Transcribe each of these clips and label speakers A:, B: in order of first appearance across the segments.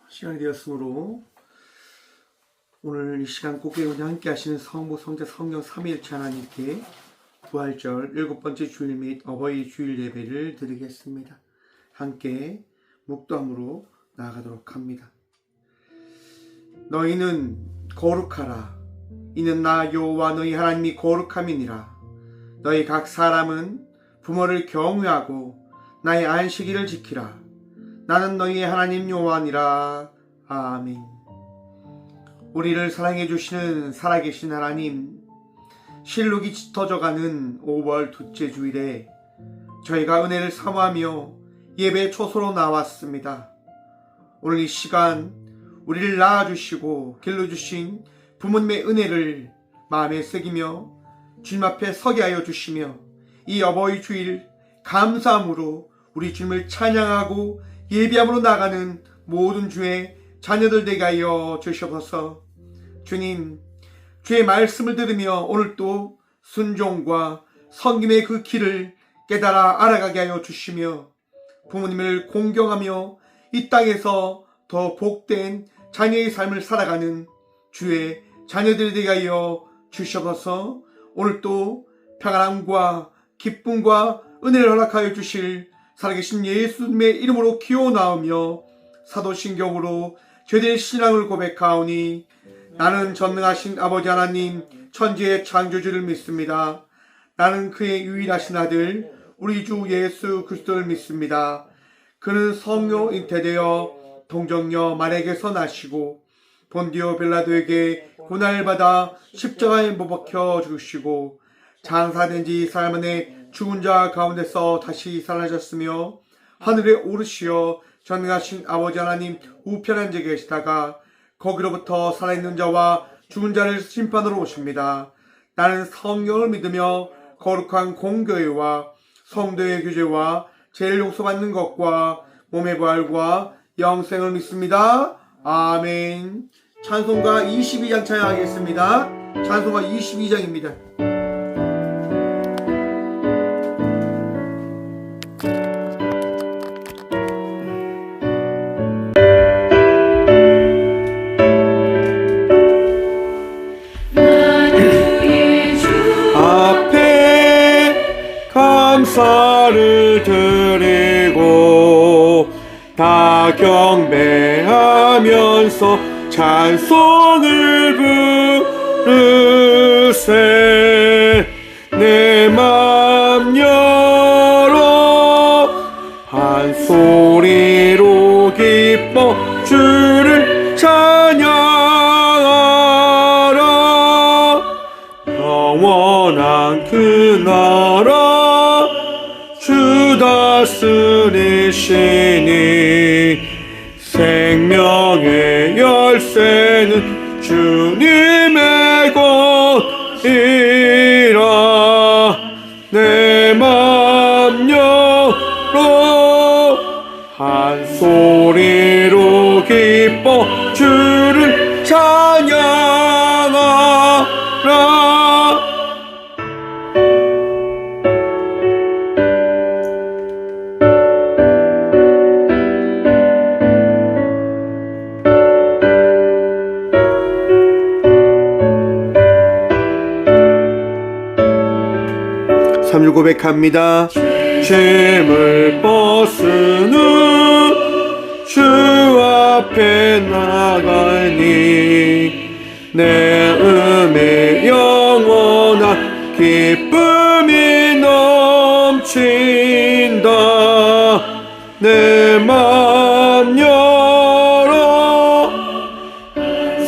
A: 시간이 되었으므로 오늘 이 시간 꼭대기 함께 하시는 성부, 성자, 성령 삼위일체 하나님께 부활절 7번째 주일 및 어버이 주일 예배를 드리겠습니다. 함께 묵도함으로 나아가도록 합니다. 너희는 거룩하라. 이는 나 여호와 너희 하나님이 거룩함이니라. 너희 각 사람은 부모를 경외하고 나의 안식일을 지키라. 나는 너희의 하나님 여호와니라. 아멘. 우리를 사랑해 주시는 살아계신 하나님, 실록이 짙어져가는 5월 둘째 주일에 저희가 은혜를 사모하며 예배 초소로 나왔습니다. 오늘 이 시간 우리를 낳아주시고 길러주신 부모님의 은혜를 마음에 새기며 주님 앞에 서게 하여 주시며 이 어버이 주일 감사함으로 우리 주님을 찬양하고 예배함으로 나가는 모든 주의 자녀들 되게 하여 주시옵소서. 주님, 주의 말씀을 들으며 오늘 또 순종과 섬김의 그 길을 깨달아 알아가게 하여 주시며 부모님을 공경하며 이 땅에서 더 복된 자녀의 삶을 살아가는 주의 자녀들이 되게 하여 주시옵소서. 오늘 또 평안함과 기쁨과 은혜를 허락하여 주실 살아계신 예수님의 이름으로 기원하오며 사도신경으로 저희들의 신앙을 고백하오니 나는 전능하신 아버지 하나님 천지의 창조주를 믿습니다. 나는 그의 유일하신 아들 우리 주 예수 그리스도를 믿습니다. 그는 성령으로 잉태되어 동정녀 마리아에게서 나시고 본디오 빌라도에게 고난을 받아 십자가에 못 박혀 죽으시고 장사된 지 4일 만에 죽은 자 가운데서 다시 살아나셨으며 하늘에 오르시어 전능하신 아버지 하나님 우편 앉아 계시다가 거기로부터 살아있는 자와 죽은 자를 심판으로 오십니다. 나는 성령을 믿으며 거룩한 공교회와 성도의 교제와 죄를 용서받는 것과 몸의 부활과 영생을 믿습니다. 아멘. 찬송가 22장 찬양하겠습니다. 찬송가 22장입니다.
B: 감사를 드리고 다 경배하면서 찬송을 부르세. 내 맘 열어 한 소리로 기뻐 주를 찬양하라. 영원한 그 나라 주 다스리시니 생명의 열쇠는 주님의 것이라. 내 맘 열어 한 소리로 기뻐 주를 찬양하라. 3주 고백합니다. 죄물 벗은 후 주 앞에 나가니 내 음에 영원한 기쁨이 넘친다. 내 맘 열어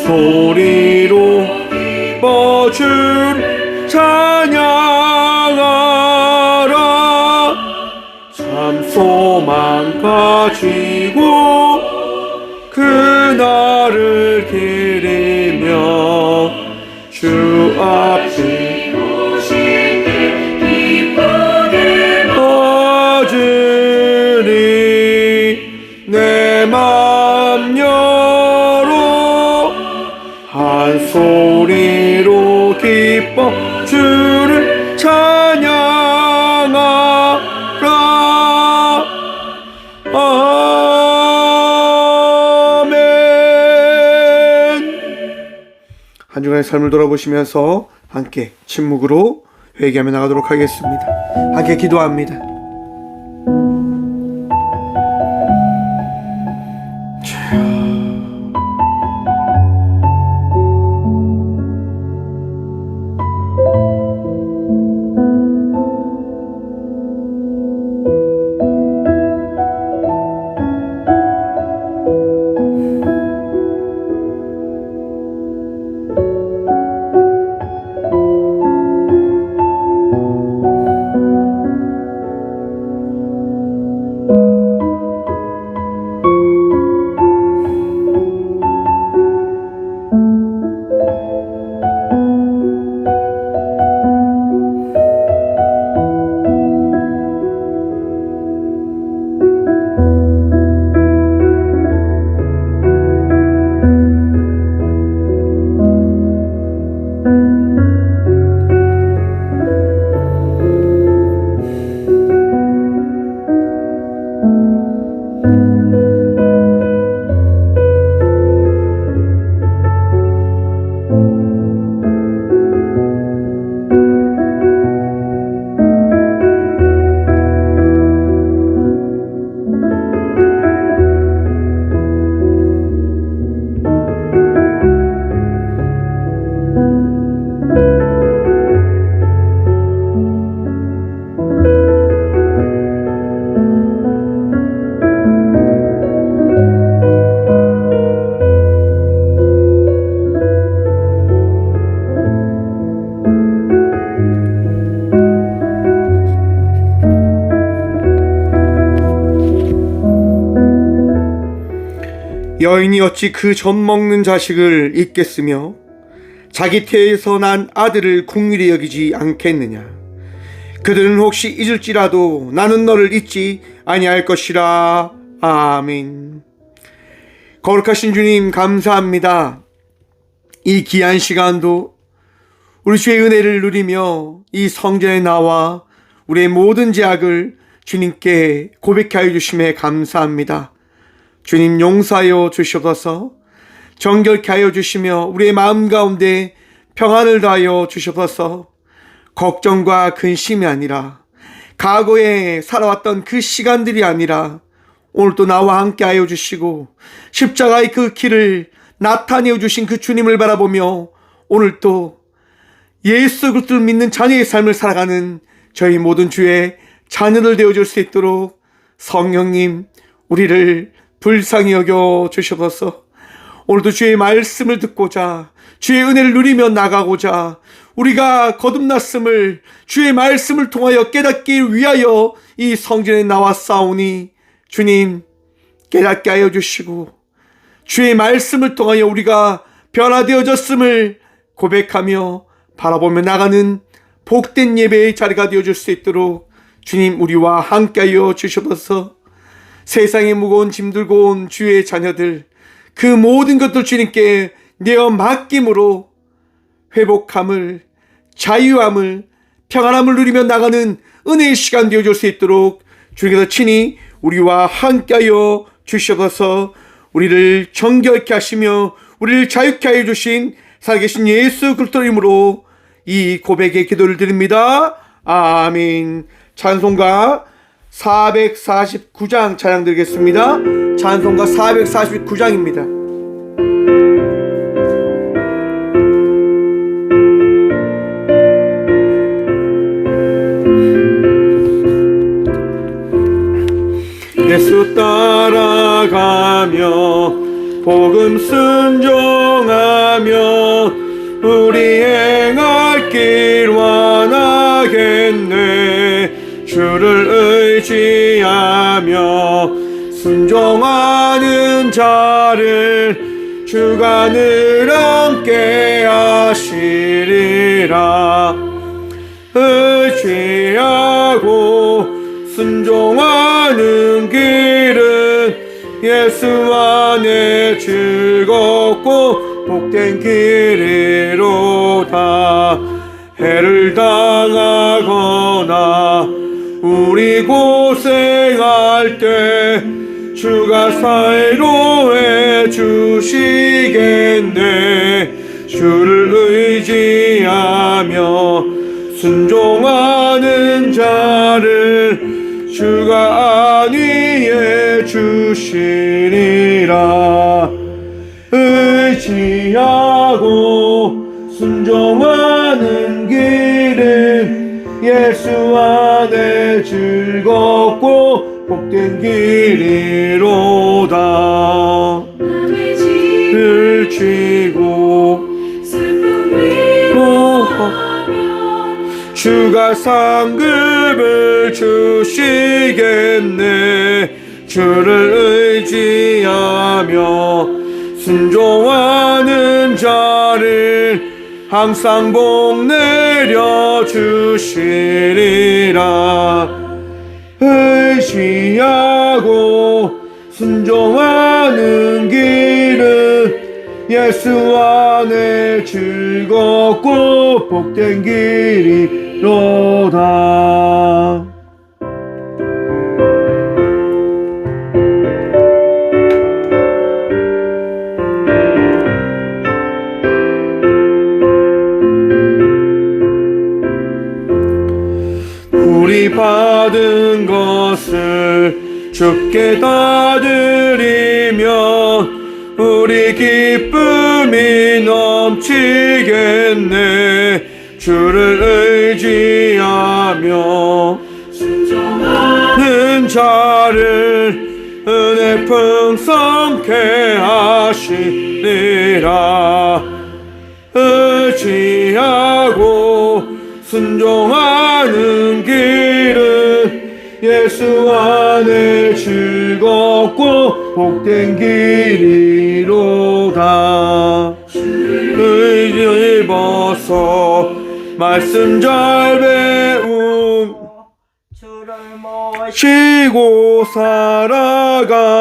B: 소리로 뻗줄 찬양하라. 참 소망 가지고 그날을 기리며 주 앞에 오실 때 기쁘게 맞으리. 내 맘 열어 한 소리로 기뻐 주를 찬양하라. 아멘.
A: 한 주간의 삶을 돌아보시면서 함께 침묵으로 회개하며 나가도록 하겠습니다. 함께 기도합니다. 여인이 어찌 그 젖 먹는 자식을 잊겠으며 자기 태에서 난 아들을 긍휼히 여기지 않겠느냐. 그들은 혹시 잊을지라도 나는 너를 잊지 아니할 것이라. 아멘. 거룩하신 주님, 감사합니다. 이 귀한 시간도 우리 주의 은혜를 누리며 이 성전에 나와 우리의 모든 죄악을 주님께 고백하여 주심에 감사합니다. 주님, 용서하여 주시옵소서. 정결케 하여 주시며 우리의 마음 가운데 평안을 더하여 주시옵소서. 걱정과 근심이 아니라, 과거에 살아왔던 그 시간들이 아니라 오늘도 나와 함께 하여 주시고 십자가의 그 길을 나타내어 주신 그 주님을 바라보며 오늘도 예수 그리스도를 믿는 자녀의 삶을 살아가는 저희 모든 주의 자녀들 되어줄 수 있도록 성령님, 우리를 불쌍히 여겨 주시옵소서. 오늘도 주의 말씀을 듣고자, 주의 은혜를 누리며 나가고자, 우리가 거듭났음을 주의 말씀을 통하여 깨닫기 위하여 이 성전에 나왔사오니 주님, 깨닫게 하여 주시고 주의 말씀을 통하여 우리가 변화되어졌음을 고백하며 바라보며 나가는 복된 예배의 자리가 되어줄 수 있도록 주님, 우리와 함께하여 주시옵소서. 세상에 무거운 짐 들고 온 주의 자녀들, 그 모든 것들 주님께 내어 맡김으로 회복함을, 자유함을, 평안함을 누리며 나가는 은혜의 시간 되어줄 수 있도록 주님께서 친히 우리와 함께하여 주시옵소서. 우리를 정결케 하시며 우리를 자유케 하여 주신 살아계신 예수 그리스도 이름으로 이 고백의 기도를 드립니다. 아멘. 찬송가 449장 찬양 드리겠습니다. 찬송가 449장입니다. 예수 따라가며 복음 순종하며 우리 행할 길 완하겠네. 주를 의지하며 순종하는 자를 주가 늘 함께 하시리라. 의지하고 순종하는 길은 예수 안에 즐겁고 복된 길이로다. 해를 당하거나 우리 고생할 때 주가 사이로해 주시겠네.
B: 주를 의지하며 순종하는 자를 주가 안위해 주시리라. 의지하고 순종하는 길은 예수 안에 즐겁고 복된 길이로다. 를 쥐고 주가 상급을 주시겠네. 주를 의지하며 순종하는 자를 항상 복 내려 주시리라. 의지하고 순종하는 길은 예수 안에 즐겁고 복된 길이로다. 우리 받은 것을 주께 다 드리면 우리 기쁨이 넘치겠네. 주를 의지하며 순종하는 자를 은혜 풍성케 하시리라. 의지하고 순종하는 길은 예수 안에 즐겁고 복된 길이로다. 의지 입어서 말씀 잘 배움
C: 주를
B: 쉬고 살아가는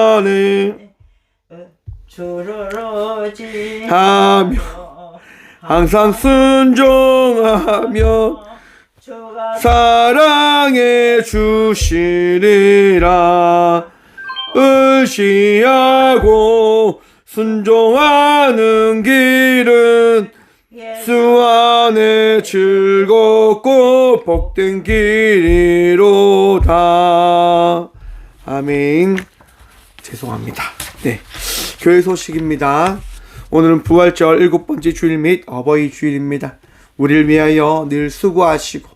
C: 주를 의지하며
B: 하며 항상 순종하며
C: 주가
B: 사랑해 주시리라. 의지하고 순종하는 길은 예수 안에 즐겁고 복된 길이로다. 아멘. 죄송합니다. 네, 교회 소식입니다. 오늘은 부활절 7번째 주일 및 어버이 주일입니다. 우리를 위하여 늘 수고하시고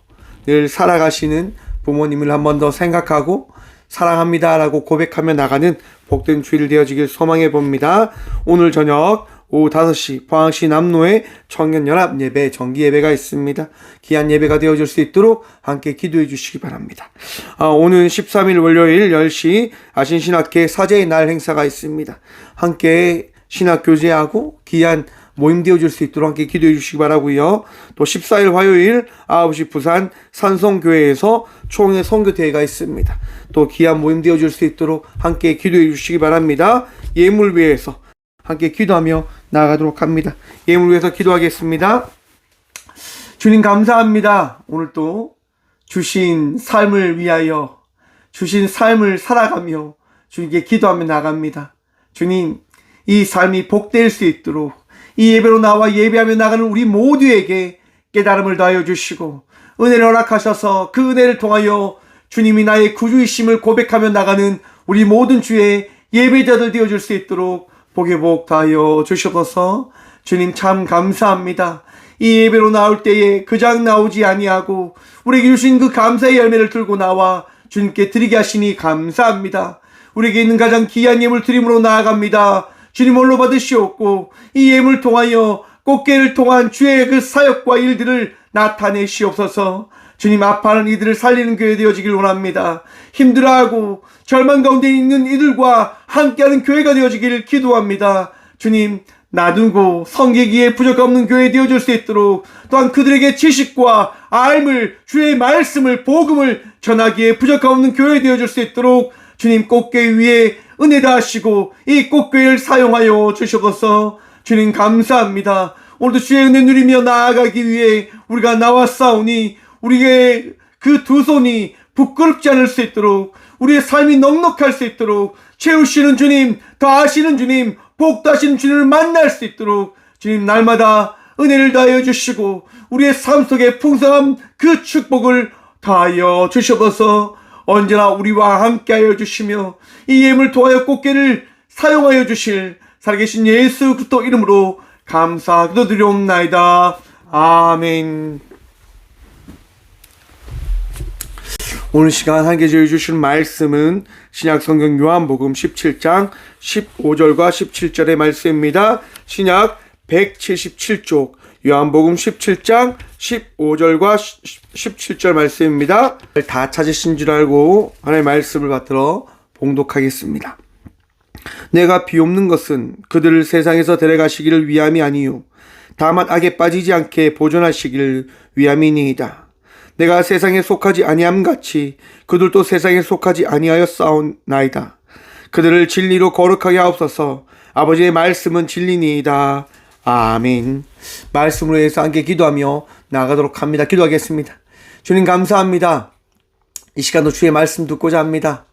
B: 늘 살아가시는 부모님을 한 번 더 생각하고 사랑합니다 라고 고백하며 나가는 복된 주일 되어지길 소망해 봅니다. 오늘 저녁 오후 5시 포항시 남로에 청년연합 예배 정기 예배가 있습니다. 귀한 예배가 되어질 수 있도록 함께 기도해 주시기 바랍니다. 오늘 13일 월요일 10시 아신신학회 사제의 날 행사가 있습니다. 함께 신학교제하고 귀한 모임 되어줄 수 있도록 함께 기도해 주시기 바라고요. 또 14일 화요일 9시 부산 산송교회에서 총회 선교대회가 있습니다. 또 귀한 모임 되어줄 수 있도록 함께 기도해 주시기 바랍니다. 예물 위해서 함께 기도하며 나아가도록 합니다. 예물 위해서 기도하겠습니다. 주님 감사합니다. 오늘 또 주신 삶을 위하여 주신 삶을 살아가며 주님께 기도하며 나갑니다. 주님, 이 삶이 복될 수 있도록 이 예배로 나와 예배하며 나가는 우리 모두에게 깨달음을 더하여 주시고 은혜를 허락하셔서 그 은혜를 통하여 주님이 나의 구주이심을 고백하며 나가는 우리 모든 주의 예배자들 되어줄 수 있도록 복의 복 더하여 주시옵소서. 주님 참 감사합니다. 이 예배로 나올 때에 그냥 나오지 아니하고 우리에게 주신 그 감사의 열매를 들고 나와 주님께 드리게 하시니 감사합니다. 우리에게 있는 가장 귀한 예물 드림으로 나아갑니다. 주님 홀로 받으시옵고 이 예물 통하여 꽃게를 통한 주의 그 사역과 일들을 나타내시옵소서. 주님 아파하는 이들을 살리는 교회 되어지길 원합니다. 힘들어하고 절망 가운데 있는 이들과 함께하는 교회가 되어지길 기도합니다. 주님 놔두고 섬기기에 부족함 없는 교회 되어줄 수 있도록 또한 그들에게 지식과 알물 주의 말씀을 복음을 전하기에 부족함 없는 교회 되어줄 수 있도록 주님 꽃게 위에 은혜 다하시고 이 꽃게를 사용하여 주시옵소서. 주님 감사합니다. 오늘도 주의 은혜 누리며 나아가기 위해 우리가 나왔사오니 우리의 그 두 손이 부끄럽지 않을 수 있도록 우리의 삶이 넉넉할 수 있도록 채우시는 주님, 더하시는 주님, 복다시는 주님을 만날 수 있도록 주님 날마다 은혜를 다하여 주시고 우리의 삶 속에 풍성한 그 축복을 다하여 주셔서 언제나 우리와 함께하여 주시며 이 예물 통하여 꽃게를 사용하여 주실 살아계신 예수 그리스도 이름으로 감사드리옵나이다. 아멘. 오늘 시간 함께 주실 말씀은 신약 성경 요한복음 17장 15절과 17절의 말씀입니다. 신약 177쪽 요한복음 17장 15절과 17절 말씀입니다. 다 찾으신 줄 알고 하나님의 말씀을 받들어 봉독하겠습니다. 내가 비옵는 것은 그들을 세상에서 데려가시기를 위함이 아니요 다만 악에 빠지지 않게 보존하시기를 위함이니이다. 내가 세상에 속하지 아니함 같이 그들도 세상에 속하지 아니하였사옵나이다. 그들을 진리로 거룩하게 하옵소서. 아버지의 말씀은 진리니이다. 아멘. 말씀으로 해서 함께 기도하며 나아가도록 합니다. 기도하겠습니다. 주님 감사합니다. 이 시간도 주의 말씀 듣고자 합니다.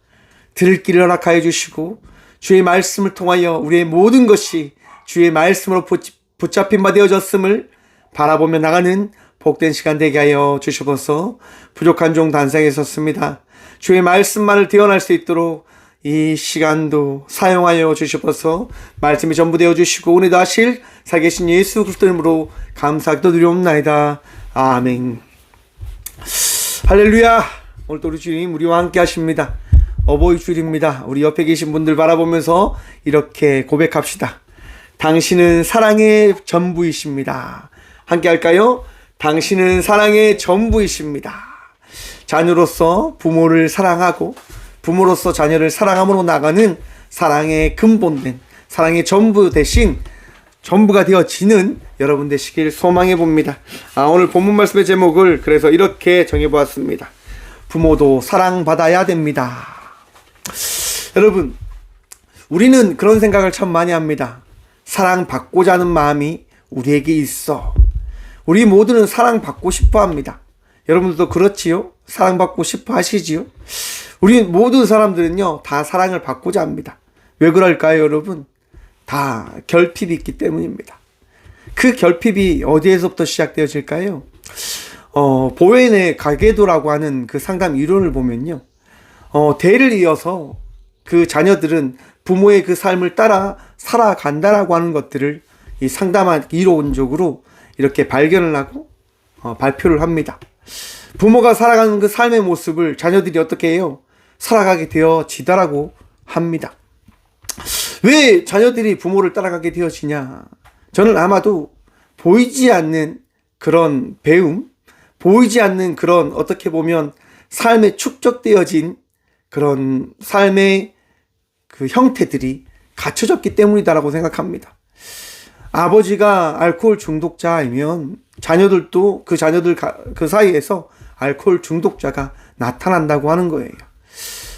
B: 들을 길을 허락하여 주시고 주의 말씀을 통하여 우리의 모든 것이 주의 말씀으로 붙잡힌 바 되어졌음을 바라보며 나가는 복된 시간 되게 하여 주셔서 부족한 종 단상에 섰습니다. 주의 말씀만을 대언할 수 있도록 이 시간도 사용하여 주셔서 말씀이 전부 되어 주시고 오늘도 하실 살아계신 예수 그리스도 이름으로 감사드리옵나이다. 아멘. 할렐루야. 오늘도 우리 주님 우리와 함께 하십니다. 어버이 주일입니다. 우리 옆에 계신 분들 바라보면서 이렇게 고백합시다. 당신은 사랑의 전부이십니다. 함께 할까요? 당신은 사랑의 전부이십니다. 자녀로서 부모를 사랑하고 부모로서 자녀를 사랑함으로 나가는 사랑의 근본된 사랑의 전부 대신 전부가 되어지는 여러분 되시길 소망해 봅니다. 오늘 본문 말씀의 제목을 그래서 이렇게 정해보았습니다. 부모도 사랑받아야 됩니다. 여러분, 우리는 그런 생각을 참 많이 합니다. 사랑받고자 하는 마음이 우리에게 있어. 우리 모두는 사랑받고 싶어 합니다. 여러분들도 그렇지요? 사랑받고 싶어 하시지요? 우리 모든 사람들은요, 다 사랑을 받고자 합니다. 왜 그럴까요, 여러분? 다 결핍이 있기 때문입니다. 그 결핍이 어디에서부터 시작되어질까요? 보웬의 가계도라고 하는 그 상담 이론을 보면요, 대를 이어서 그 자녀들은 부모의 그 삶을 따라 살아간다라고 하는 것들을 이 상담한 이론적으로 이렇게 발견을 하고 발표를 합니다. 부모가 살아가는 그 삶의 모습을 자녀들이 어떻게 해요? 살아가게 되어지다라고 합니다. 왜 자녀들이 부모를 따라가게 되어지냐? 저는 아마도 보이지 않는 그런 배움, 보이지 않는 그런 어떻게 보면 삶에 축적되어진 그런 삶의 그 형태들이 갖춰졌기 때문이다라고 생각합니다. 아버지가 알코올 중독자이면 자녀들도 그 자녀들 그 사이에서 알코올 중독자가 나타난다고 하는 거예요.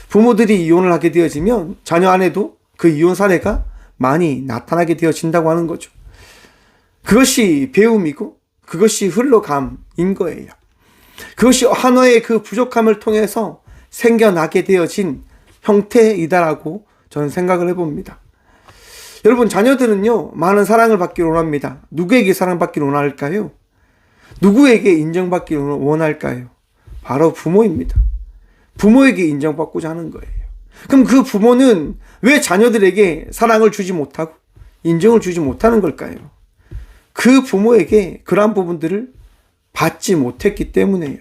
B: 부모들이 이혼을 하게 되어지면 자녀 안에도 그 이혼 사례가 많이 나타나게 되어진다고 하는 거죠. 그것이 배움이고 그것이 흘러감인 거예요. 그것이 하나의 그 부족함을 통해서 생겨나게 되어진 형태이다라고 저는 생각을 해봅니다. 여러분, 자녀들은요, 많은 사랑을 받기를 원합니다. 누구에게 사랑받기를 원할까요? 누구에게 인정받기를 원할까요? 바로 부모입니다. 부모에게 인정받고자 하는 거예요. 그럼 그 부모는 왜 자녀들에게 사랑을 주지 못하고 인정을 주지 못하는 걸까요? 그 부모에게 그러한 부분들을 받지 못했기 때문이에요.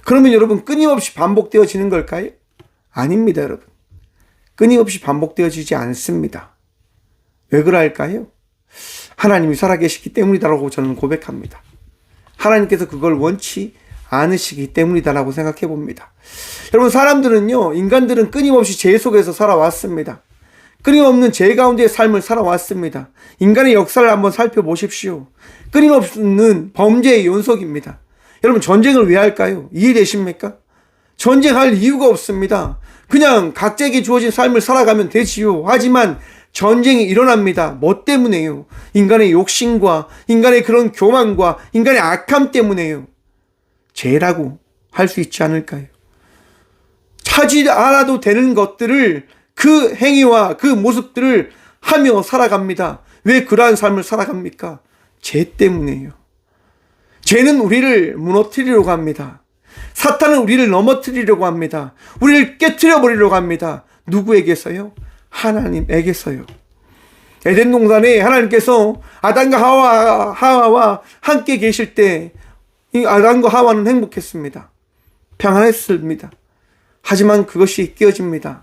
B: 그러면 여러분, 끊임없이 반복되어지는 걸까요? 아닙니다, 여러분. 끊임없이 반복되어지지 않습니다. 왜 그럴까요? 하나님이 살아계시기 때문이다라고 저는 고백합니다. 하나님께서 그걸 원치 않으시기 때문이다라고 생각해 봅니다. 여러분, 사람들은요, 인간들은 끊임없이 죄 속에서 살아왔습니다. 끊임없는 죄 가운데의 삶을 살아왔습니다. 인간의 역사를 한번 살펴보십시오. 끊임없는 범죄의 연속입니다. 여러분, 전쟁을 왜 할까요? 이해되십니까? 전쟁할 이유가 없습니다. 그냥 각자에게 주어진 삶을 살아가면 되지요. 하지만 전쟁이 일어납니다. 뭐 때문에요? 인간의 욕심과 인간의 그런 교만과 인간의 악함 때문에요. 죄라고 할 수 있지 않을까요? 하지 않아도 되는 것들을 그 행위와 그 모습들을 하며 살아갑니다. 왜 그러한 삶을 살아갑니까? 죄 때문이에요. 죄는 우리를 무너뜨리려고 합니다. 사탄은 우리를 넘어뜨리려고 합니다. 우리를 깨트려 버리려고 합니다. 누구에게서요? 하나님에게서요. 에덴 동산에 하나님께서 아담과 하와와 함께 계실 때 이 아담과 하와는 행복했습니다. 평안했습니다. 하지만 그것이 깨어집니다.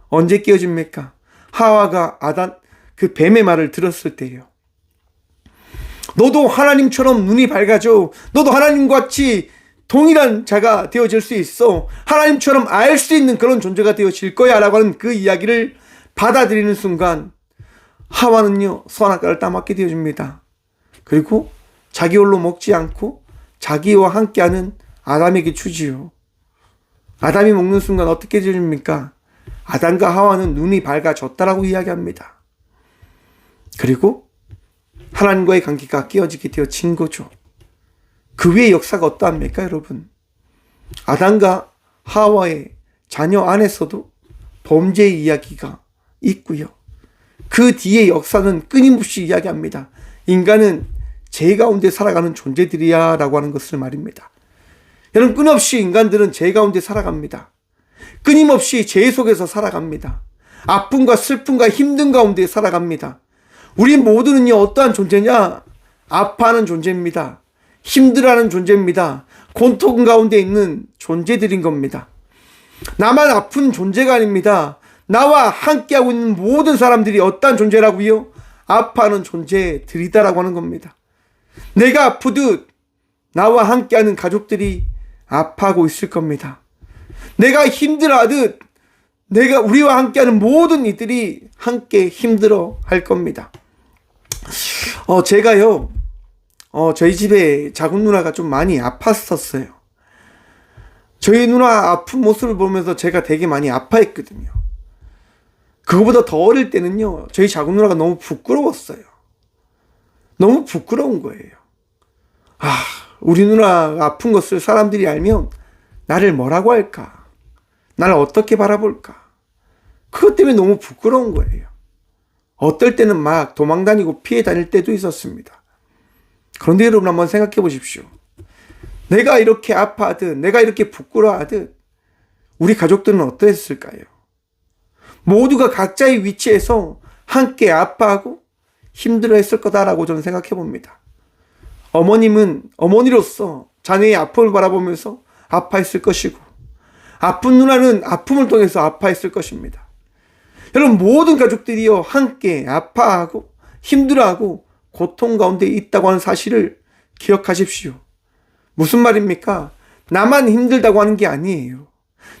B: 언제 깨어집니까? 하와가 아담 그 뱀의 말을 들었을 때예요. 너도 하나님처럼 눈이 밝아져. 너도 하나님과 같이 동일한 자가 되어질 수 있어. 하나님처럼 알 수 있는 그런 존재가 되어질 거야 라고 하는 그 이야기를 받아들이는 순간 하와는요 선악과를 따먹게 되어집니다. 그리고 자기 홀로 먹지 않고 자기와 함께하는 아담에게 주지요. 아담이 먹는 순간 어떻게 되집니까? 아담과 하와는 눈이 밝아졌다라고 이야기합니다. 그리고 하나님과의 관계가 깨어지게 되어진 거죠. 그 위의 역사가 어떠합니까, 여러분? 아담과 하와의 자녀 안에서도 범죄의 이야기가 있고요. 그 뒤의 역사는 끊임없이 이야기합니다. 인간은 죄 가운데 살아가는 존재들이야 라고 하는 것을 말입니다. 여러분, 끊임없이 인간들은 죄 가운데 살아갑니다. 끊임없이 죄 속에서 살아갑니다. 아픔과 슬픔과 힘든 가운데 살아갑니다. 우리 모두는요 어떠한 존재냐? 아파하는 존재입니다. 힘들어하는 존재입니다. 고통 가운데 있는 존재들인 겁니다. 나만 아픈 존재가 아닙니다. 나와 함께하고 있는 모든 사람들이 어떠한 존재라고요? 아파하는 존재들이다라고 하는 겁니다. 내가 아프듯 나와 함께하는 가족들이 아파하고 있을 겁니다. 내가 힘들어하듯 우리와 함께하는 모든 이들이 함께 힘들어 할 겁니다. 제가요 저희 집에 작은 누나가 좀 많이 아팠었어요. 저희 누나 아픈 모습을 보면서 제가 되게 많이 아파했거든요. 그거보다 더 어릴 때는요 저희 작은 누나가 너무 부끄러웠어요. 너무 부끄러운 거예요. 우리 누나 아픈 것을 사람들이 알면 나를 뭐라고 할까? 나를 어떻게 바라볼까? 그것 때문에 너무 부끄러운 거예요. 어떨 때는 막 도망 다니고 피해 다닐 때도 있었습니다. 그런데 여러분 한번 생각해 보십시오. 내가 이렇게 아파하듯 내가 이렇게 부끄러워하듯 우리 가족들은 어떠했을까요? 모두가 각자의 위치에서 함께 아파하고 힘들어했을 거다라고 저는 생각해 봅니다. 어머님은 어머니로서 자녀의 아픔을 바라보면서 아파했을 것이고 아픈 누나는 아픔을 통해서 아파했을 것입니다. 여러분 모든 가족들이요 함께 아파하고 힘들어하고 고통 가운데 있다고 하는 사실을 기억하십시오. 무슨 말입니까? 나만 힘들다고 하는 게 아니에요.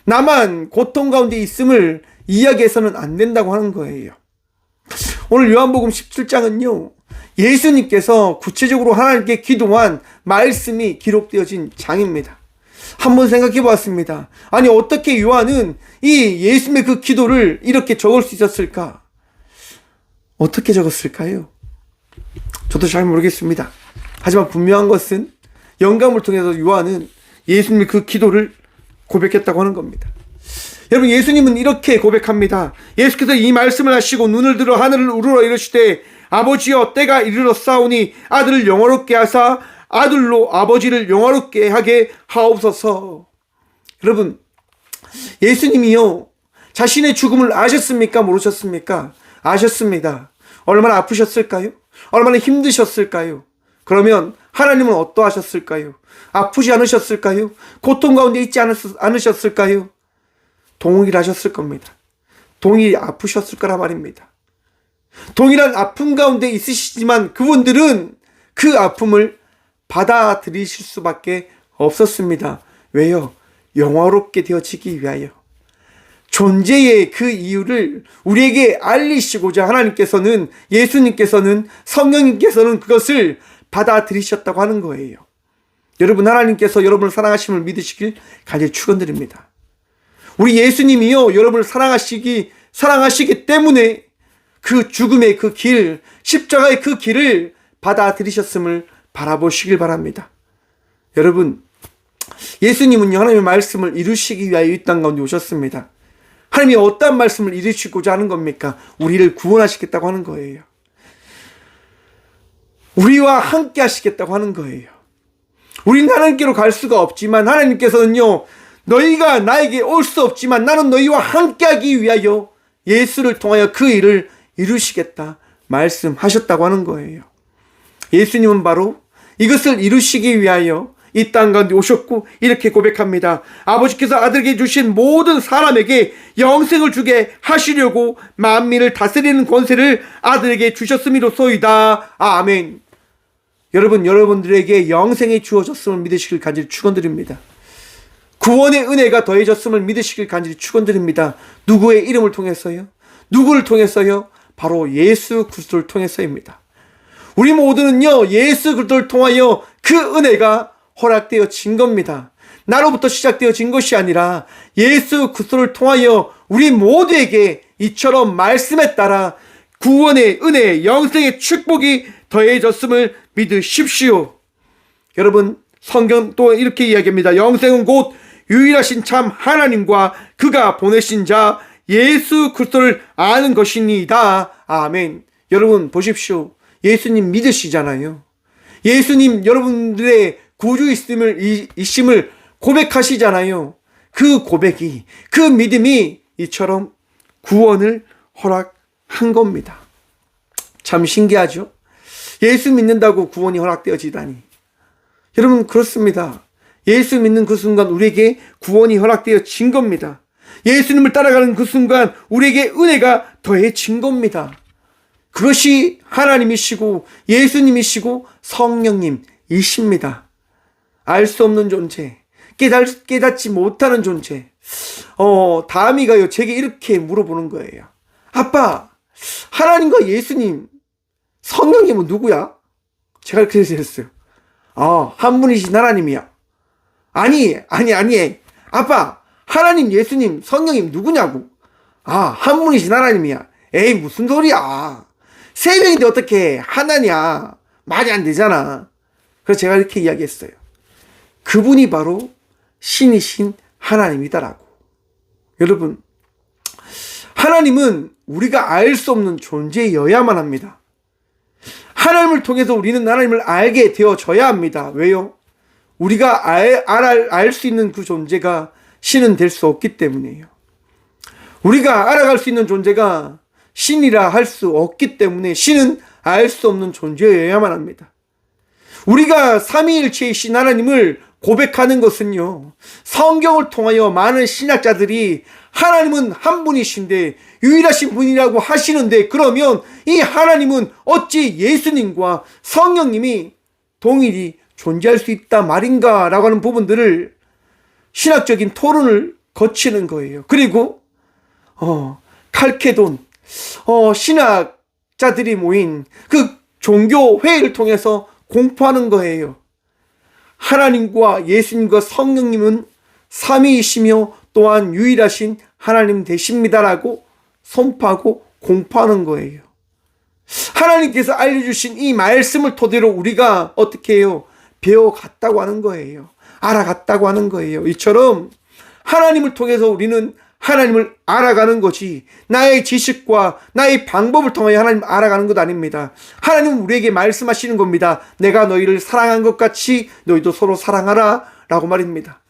B: 나만 고통 가운데 있음을 이야기해서는 안 된다고 하는 거예요. 오늘 요한복음 17장은요 예수님께서 구체적으로 하나님께 기도한 말씀이 기록되어진 장입니다. 한번 생각해 보았습니다. 아니 어떻게 요한은 이 예수님의 그 기도를 이렇게 적을 수 있었을까? 어떻게 적었을까요? 저도 잘 모르겠습니다. 하지만 분명한 것은 영감을 통해서 요한은 예수님의 그 기도를 고백했다고 하는 겁니다. 여러분 예수님은 이렇게 고백합니다. 예수께서 이 말씀을 하시고 눈을 들어 하늘을 우러러 이르시되 아버지여 때가 이르렀사오니 아들을 영화롭게 하사 아들로 아버지를 영화롭게 하게 하옵소서. 여러분 예수님이요 자신의 죽음을 아셨습니까? 모르셨습니까? 아셨습니다. 얼마나 아프셨을까요? 얼마나 힘드셨을까요? 그러면 하나님은 어떠하셨을까요? 아프지 않으셨을까요? 고통 가운데 있지 않으셨을까요? 동일하셨을 겁니다. 동일히 아프셨을 거라 말입니다. 동일한 아픔 가운데 있으시지만 그분들은 그 아픔을 받아들이실 수밖에 없었습니다. 왜요? 영화롭게 되어지기 위하여. 존재의 그 이유를 우리에게 알리시고자 하나님께서는 예수님께서는 성령님께서는 그것을 받아들이셨다고 하는 거예요. 여러분 하나님께서 여러분을 사랑하심을 믿으시길 간절히 축원드립니다. 우리 예수님이요 여러분을 사랑하시기 때문에 그 죽음의 그 길, 십자가의 그 길을 받아들이셨음을 바라보시길 바랍니다. 여러분 예수님은요 하나님의 말씀을 이루시기 위하여 이 땅 가운데 오셨습니다. 하나님이 어떤 말씀을 이루시고자 하는 겁니까? 우리를 구원하시겠다고 하는 거예요. 우리와 함께 하시겠다고 하는 거예요. 우리는 하나님께로 갈 수가 없지만 하나님께서는요, 너희가 나에게 올 수 없지만 나는 너희와 함께 하기 위하여 예수를 통하여 그 일을 이루시겠다 말씀하셨다고 하는 거예요. 예수님은 바로 이것을 이루시기 위하여 이 땅 가운데 오셨고 이렇게 고백합니다. 아버지께서 아들에게 주신 모든 사람에게 영생을 주게 하시려고 만민을 다스리는 권세를 아들에게 주셨음이로소이다. 아멘. 여러분, 여러분들에게 영생이 주어졌음을 믿으시길 간절히 축원드립니다. 구원의 은혜가 더해졌음을 믿으시길 간절히 축원드립니다. 누구의 이름을 통해서요? 누구를 통해서요? 바로 예수 그리스도를 통해서입니다. 우리 모두는요, 예수 그리스도를 통하여 그 은혜가 허락되어진 겁니다. 나로부터 시작되어진 것이 아니라 예수 그리스도를 통하여 우리 모두에게 이처럼 말씀에 따라 구원의 은혜, 영생의 축복이 더해졌음을 믿으십시오. 여러분, 성경 또 이렇게 이야기합니다. 영생은 곧 유일하신 참 하나님과 그가 보내신 자 예수 그리스도를 아는 것이니이다. 아멘. 여러분 보십시오. 예수님 믿으시잖아요. 예수님 여러분들의 구주이심을 고백하시잖아요. 그 고백이, 그 믿음이 이처럼 구원을 허락한 겁니다. 참 신기하죠? 예수 믿는다고 구원이 허락되어지다니. 여러분 그렇습니다. 예수 믿는 그 순간 우리에게 구원이 허락되어진 겁니다. 예수님을 따라가는 그 순간 우리에게 은혜가 더해진 겁니다. 그것이 하나님이시고 예수님이시고 성령님이십니다. 알 수 없는 존재, 깨닫지 못하는 존재. 다미가요, 제게 이렇게 물어보는 거예요. 아빠, 하나님과 예수님, 성령님은 누구야? 제가 이렇게 했어요. 한 분이신 하나님이야. 아니. 아빠, 하나님, 예수님, 성령님 누구냐고. 한 분이신 하나님이야. 에이, 무슨 소리야. 세 명인데 어떻게 하나냐. 말이 안 되잖아. 그래서 제가 이렇게 이야기했어요. 그분이 바로 신이신 하나님이다라고. 여러분, 하나님은 우리가 알 수 없는 존재여야만 합니다. 하나님을 통해서 우리는 하나님을 알게 되어져야 합니다. 왜요? 우리가 알 수 있는 그 존재가 신은 될 수 없기 때문이에요. 우리가 알아갈 수 있는 존재가 신이라 할 수 없기 때문에 신은 알 수 없는 존재여야만 합니다. 우리가 삼위일체이신 하나님을 고백하는 것은요, 성경을 통하여 많은 신학자들이 하나님은 한 분이신데 유일하신 분이라고 하시는데, 그러면 이 하나님은 어찌 예수님과 성령님이 동일히 존재할 수 있다 말인가 라고 하는 부분들을 신학적인 토론을 거치는 거예요. 그리고 칼케돈 신학자들이 모인 그 종교 회의를 통해서 공포하는 거예요. 하나님과 예수님과 성령님은 삼위이시며 또한 유일하신 하나님 되십니다라고 선포하고 공포하는 거예요. 하나님께서 알려주신 이 말씀을 토대로 우리가 어떻게 해요? 배워갔다고 하는 거예요. 알아갔다고 하는 거예요. 이처럼 하나님을 통해서 우리는 하나님을 알아가는 것이 나의 지식과 나의 방법을 통하여 하나님을 알아가는 것 아닙니다. 하나님은 우리에게 말씀하시는 겁니다. 내가 너희를 사랑한 것 같이 너희도 서로 사랑하라 라고 말입니다.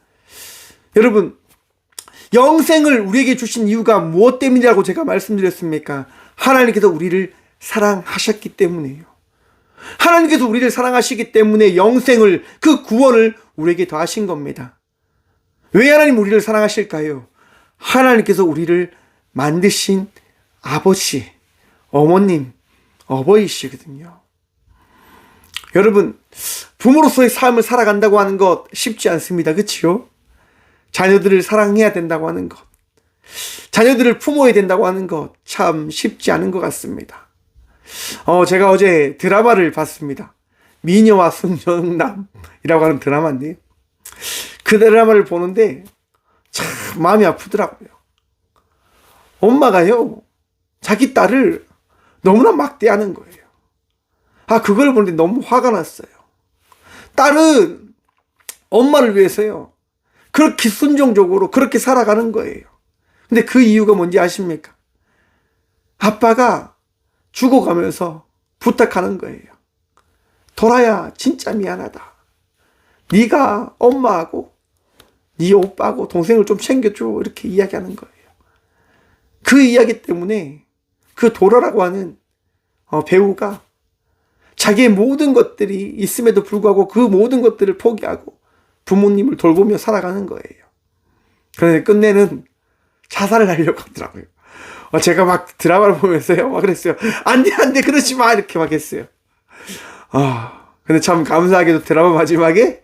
B: 여러분, 영생을 우리에게 주신 이유가 무엇 때문이라고 제가 말씀드렸습니까? 하나님께서 우리를 사랑하셨기 때문이에요. 하나님께서 우리를 사랑하시기 때문에 영생을, 그 구원을 우리에게 더하신 겁니다. 왜 하나님 우리를 사랑하실까요? 하나님께서 우리를 만드신 아버지, 어머님, 어버이시거든요. 여러분, 부모로서의 삶을 살아간다고 하는 것 쉽지 않습니다. 그치요? 자녀들을 사랑해야 된다고 하는 것, 자녀들을 품어야 된다고 하는 것 참 쉽지 않은 것 같습니다. 제가 어제 드라마를 봤습니다. 미녀와 순정남이라고 하는 드라마인데요. 그 드라마를 보는데 참 마음이 아프더라고요. 엄마가요, 자기 딸을 너무나 막대하는 거예요. 그걸 보는데 너무 화가 났어요. 딸은 엄마를 위해서요, 그렇게 순종적으로 그렇게 살아가는 거예요. 근데 그 이유가 뭔지 아십니까? 아빠가 죽어가면서 부탁하는 거예요. 도라야 진짜 미안하다. 네가 엄마하고 네 오빠하고 동생을 좀 챙겨줘. 이렇게 이야기하는 거예요. 그 이야기 때문에 그 도라라고 하는 배우가 자기의 모든 것들이 있음에도 불구하고 그 모든 것들을 포기하고 부모님을 돌보며 살아가는 거예요. 그런데 끝내는 자살을 하려고 하더라고요. 제가 막 드라마를 보면서요, 막 그랬어요. 안 돼, 그러지 마. 이렇게 막 했어요. 근데 참 감사하게도 드라마 마지막에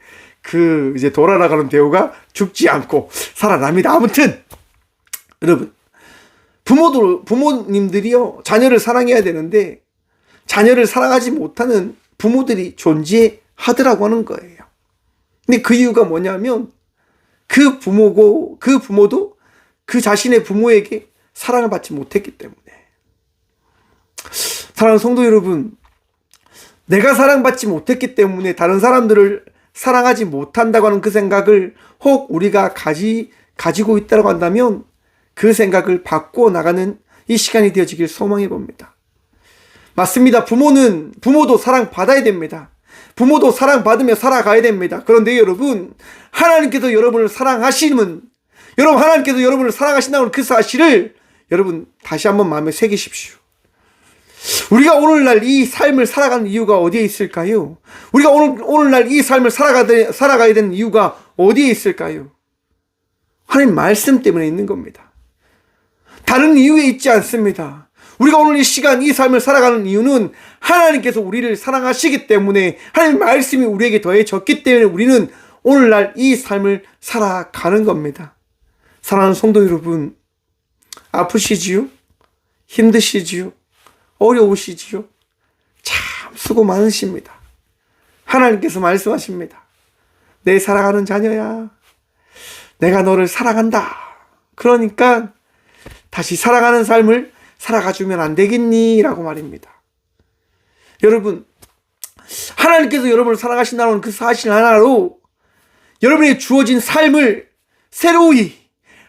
B: 이제 돌아나가는 배우가 죽지 않고 살아납니다. 아무튼, 여러분, 부모님들이요, 자녀를 사랑해야 되는데, 자녀를 사랑하지 못하는 부모들이 존재하더라고 하는 거예요. 근데 그 이유가 뭐냐면, 그 부모도 그 자신의 부모에게 사랑을 받지 못했기 때문에. 사랑하는 성도 여러분, 내가 사랑받지 못했기 때문에 다른 사람들을 사랑하지 못한다고 하는 그 생각을 혹 우리가 가지고 있다고 한다면 그 생각을 바꾸어 나가는 이 시간이 되어지길 소망해 봅니다. 맞습니다. 부모도 사랑받아야 됩니다. 부모도 사랑받으며 살아가야 됩니다. 그런데 여러분, 하나님께서 여러분을 사랑하신다는 그 사실을 여러분 다시 한번 마음에 새기십시오. 우리가 오늘날 이 삶을 살아가는 이유가 어디에 있을까요? 우리가 오늘날 이 삶을 살아가야 되는 이유가 어디에 있을까요? 하나님 말씀 때문에 있는 겁니다. 다른 이유에 있지 않습니다. 우리가 오늘 이 시간 이 삶을 살아가는 이유는 하나님께서 우리를 사랑하시기 때문에 하나님 말씀이 우리에게 더해졌기 때문에 우리는 오늘날 이 삶을 살아가는 겁니다. 사랑하는 성도 여러분, 아프시지요? 힘드시지요? 어려우시지요? 참 수고 많으십니다. 하나님께서 말씀하십니다. 내 사랑하는 자녀야, 내가 너를 사랑한다. 그러니까 다시 사랑하는 삶을 살아가주면 안 되겠니? 라고 말입니다. 여러분, 하나님께서 여러분을 사랑하신다는 그 사실 하나로 여러분에게 주어진 삶을 새로이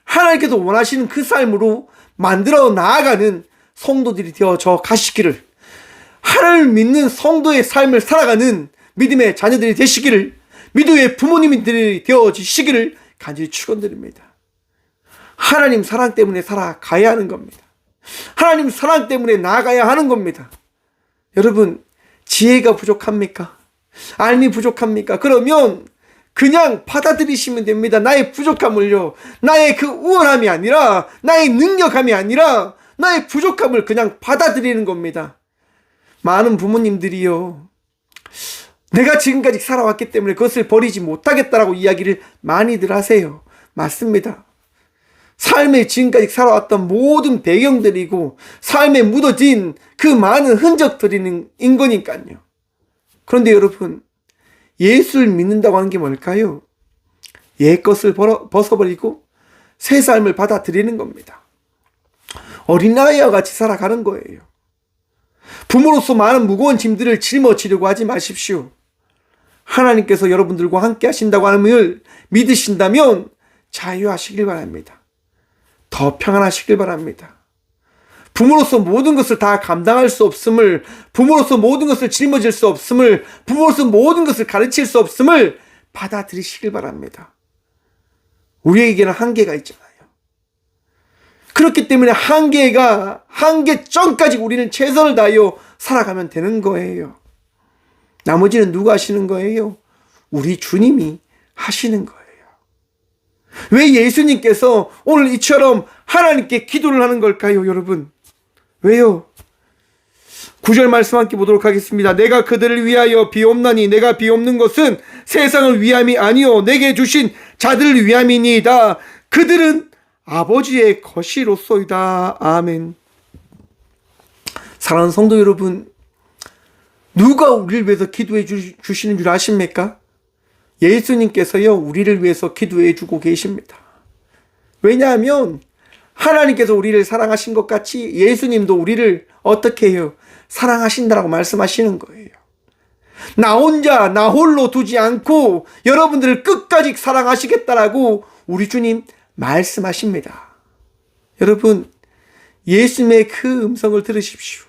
B: 하나님께서 원하시는 그 삶으로 만들어 나아가는 성도들이 되어져 가시기를, 하나님을 믿는 성도의 삶을 살아가는 믿음의 자녀들이 되시기를, 믿음의 부모님들이 되어지시기를 간절히 축원드립니다. 하나님 사랑 때문에 살아가야 하는 겁니다. 하나님 사랑 때문에 나아가야 하는 겁니다. 여러분, 지혜가 부족합니까? 알미 부족합니까? 그러면 그냥 받아들이시면 됩니다. 나의 부족함을요. 나의 그 우월함이 아니라, 나의 능력함이 아니라 나의 부족함을 그냥 받아들이는 겁니다. 많은 부모님들이요, 내가 지금까지 살아왔기 때문에 그것을 버리지 못하겠다라고 이야기를 많이들 하세요. 맞습니다. 삶에 지금까지 살아왔던 모든 배경들이고 삶에 묻어진 그 많은 흔적들인 거니까요. 그런데 여러분, 예수를 믿는다고 하는 게 뭘까요? 옛 것을 벗어버리고 새 삶을 받아들이는 겁니다. 어린아이와 같이 살아가는 거예요. 부모로서 많은 무거운 짐들을 짊어지려고 하지 마십시오. 하나님께서 여러분들과 함께 하신다고 하는 걸 믿으신다면 자유하시길 바랍니다. 더 평안하시길 바랍니다. 부모로서 모든 것을 다 감당할 수 없음을, 부모로서 모든 것을 짊어질 수 없음을, 부모로서 모든 것을 가르칠 수 없음을 받아들이시길 바랍니다. 우리에게는 한계가 있잖아요. 그렇기 때문에 한계점까지 우리는 최선을 다하여 살아가면 되는 거예요. 나머지는 누가 하시는 거예요? 우리 주님이 하시는 거예요. 왜 예수님께서 오늘 이처럼 하나님께 기도를 하는 걸까요, 여러분? 왜요? 9절 말씀 함께 보도록 하겠습니다. 내가 그들을 위하여 비옵나니 내가 비옵는 것은 세상을 위함이 아니요 내게 주신 자들을 위함이니이다. 그들은 아버지의 것이로소이다. 아멘. 사랑하는 성도 여러분, 누가 우리를 위해서 기도해 주시는 줄 아십니까? 예수님께서요, 우리를 위해서 기도해 주고 계십니다. 왜냐하면 하나님께서 우리를 사랑하신 것 같이 예수님도 우리를 어떻게 해요? 사랑하신다라고 말씀하시는 거예요. 나 혼자, 나 홀로 두지 않고 여러분들을 끝까지 사랑하시겠다라고 우리 주님 말씀하십니다. 여러분, 예수님의 그 음성을 들으십시오.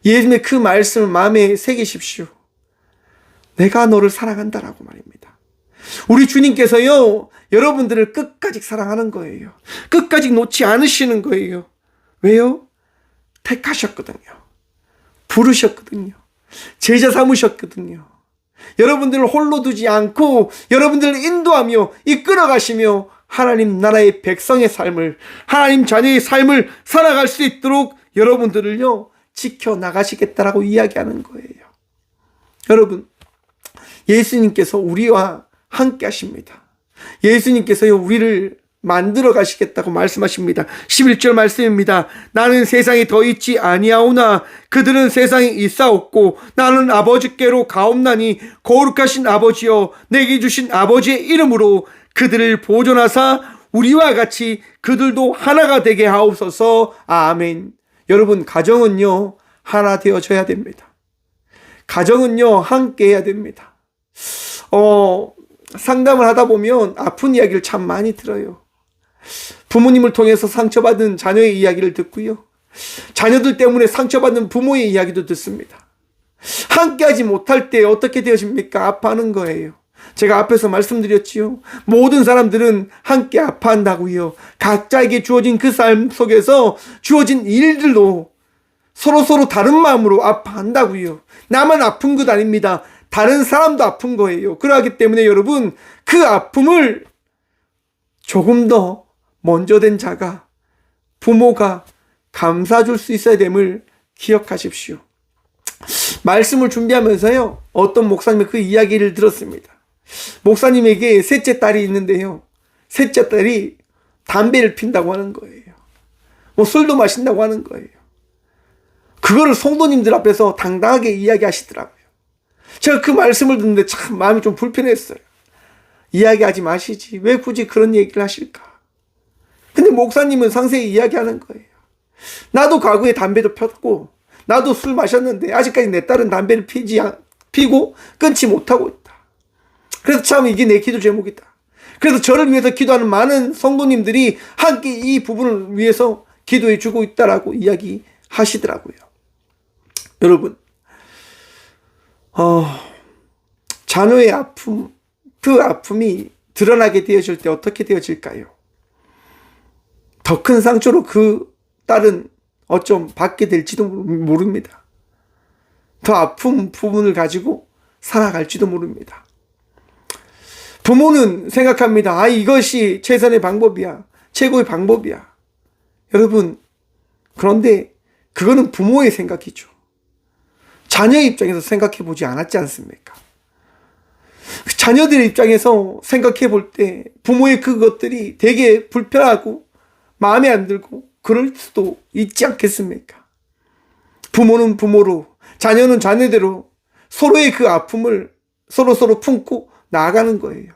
B: 예수님의 그 말씀을 마음에 새기십시오. 내가 너를 사랑한다라고 말입니다. 우리 주님께서요, 여러분들을 끝까지 사랑하는 거예요. 끝까지 놓지 않으시는 거예요. 왜요? 택하셨거든요. 부르셨거든요. 제자 삼으셨거든요. 여러분들을 홀로 두지 않고 여러분들을 인도하며 이끌어가시며 하나님 나라의 백성의 삶을, 하나님 자녀의 삶을 살아갈 수 있도록 여러분들을요, 지켜나가시겠다라고 이야기하는 거예요. 여러분, 예수님께서 우리와 함께 하십니다. 예수님께서요, 우리를 만들어 가시겠다고 말씀하십니다. 11절 말씀입니다. 나는 세상에 더 있지 아니하오나 그들은 세상에 있사옵고 나는 아버지께로 가옵나니 거룩하신 아버지여 내게 주신 아버지의 이름으로 그들을 보존하사 우리와 같이 그들도 하나가 되게 하옵소서. 아멘. 여러분, 가정은요, 하나 되어져야 됩니다. 가정은요, 함께 해야 됩니다. 상담을 하다 보면 아픈 이야기를 참 많이 들어요. 부모님을 통해서 상처받은 자녀의 이야기를 듣고요, 자녀들 때문에 상처받는 부모의 이야기도 듣습니다. 함께하지 못할 때 어떻게 되어집니까? 아파하는 거예요. 제가 앞에서 말씀드렸지요. 모든 사람들은 함께 아파한다고요. 각자에게 주어진 그 삶 속에서 주어진 일들로 서로 다른 마음으로 아파한다고요. 나만 아픈 것 아닙니다. 다른 사람도 아픈 거예요. 그러기 때문에 여러분, 그 아픔을 조금 더 먼저 된 자가, 부모가 감싸줄 수 있어야 됨을 기억하십시오. 말씀을 준비하면서요, 어떤 목사님의 그 이야기를 들었습니다. 목사님에게 셋째 딸이 있는데요, 셋째 딸이 담배를 핀다고 하는 거예요. 술도 마신다고 하는 거예요. 그거를 성도님들 앞에서 당당하게 이야기하시더라고요. 제가 그 말씀을 듣는데 참 마음이 좀 불편했어요. 이야기하지 마시지, 왜 굳이 그런 얘기를 하실까? 근데 목사님은 상세히 이야기하는 거예요. 나도 과거에 담배도 폈고 나도 술 마셨는데 아직까지 내 딸은 담배를 피고 끊지 못하고 있다. 그래서 참 이게 내 기도 제목이다. 그래서 저를 위해서 기도하는 많은 성도님들이 함께 이 부분을 위해서 기도해 주고 있다라고 이야기하시더라고요. 여러분, 자녀의 아픔, 그 아픔이 드러나게 되어질 때 어떻게 되어질까요? 더 큰 상처로 그 딸은 어쩜 받게 될지도 모릅니다. 더 아픈 부분을 가지고 살아갈지도 모릅니다. 부모는 생각합니다. 이것이 최선의 방법이야. 최고의 방법이야. 여러분, 그런데 그거는 부모의 생각이죠. 자녀의 입장에서 생각해 보지 않았지 않습니까? 자녀들의 입장에서 생각해 볼 때 부모의 그것들이 되게 불편하고 마음에 안 들고 그럴 수도 있지 않겠습니까? 부모는 부모로, 자녀는 자녀대로 서로의 그 아픔을 서로 품고 나아가는 거예요.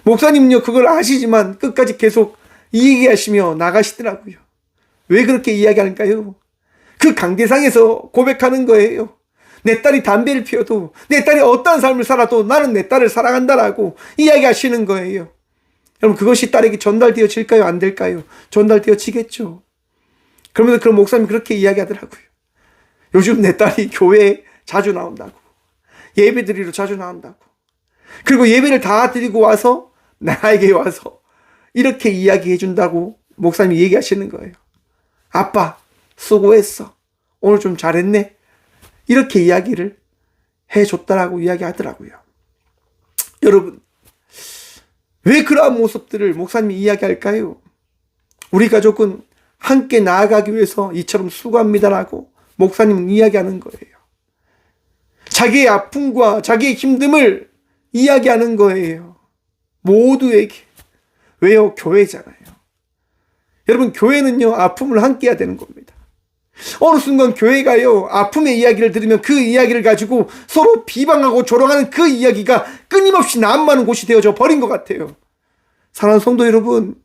B: 목사님은요, 그걸 아시지만 끝까지 계속 이야기하시며 나가시더라고요. 왜 그렇게 이야기하는가요? 그 강대상에서 고백하는 거예요. 내 딸이 담배를 피워도, 내 딸이 어떠한 삶을 살아도 나는 내 딸을 사랑한다라고 이야기하시는 거예요. 여러분, 그것이 딸에게 전달되어질까요? 안 될까요? 전달되어지겠죠. 그러면서 그런 목사님이 그렇게 이야기하더라고요. 요즘 내 딸이 교회에 자주 나온다고, 예배 드리러 자주 나온다고, 그리고 예배를 다 드리고 와서 나에게 와서 이렇게 이야기해 준다고 목사님이 얘기하시는 거예요. 아빠, 수고했어. 오늘 좀 잘했네. 이렇게 이야기를 해줬다라고 이야기하더라고요. 여러분, 왜 그러한 모습들을 목사님이 이야기할까요? 우리 가족은 함께 나아가기 위해서 이처럼 수고합니다라고 목사님은 이야기하는 거예요. 자기의 아픔과 자기의 힘듦을 이야기하는 거예요. 모두에게. 왜요? 교회잖아요. 여러분, 교회는요, 아픔을 함께 해야 되는 겁니다. 어느 순간 교회가요, 아픔의 이야기를 들으면 그 이야기를 가지고 서로 비방하고 조롱하는 그 이야기가 끊임없이 난무하는 곳이 되어져 버린 것 같아요. 사랑하는 성도 여러분,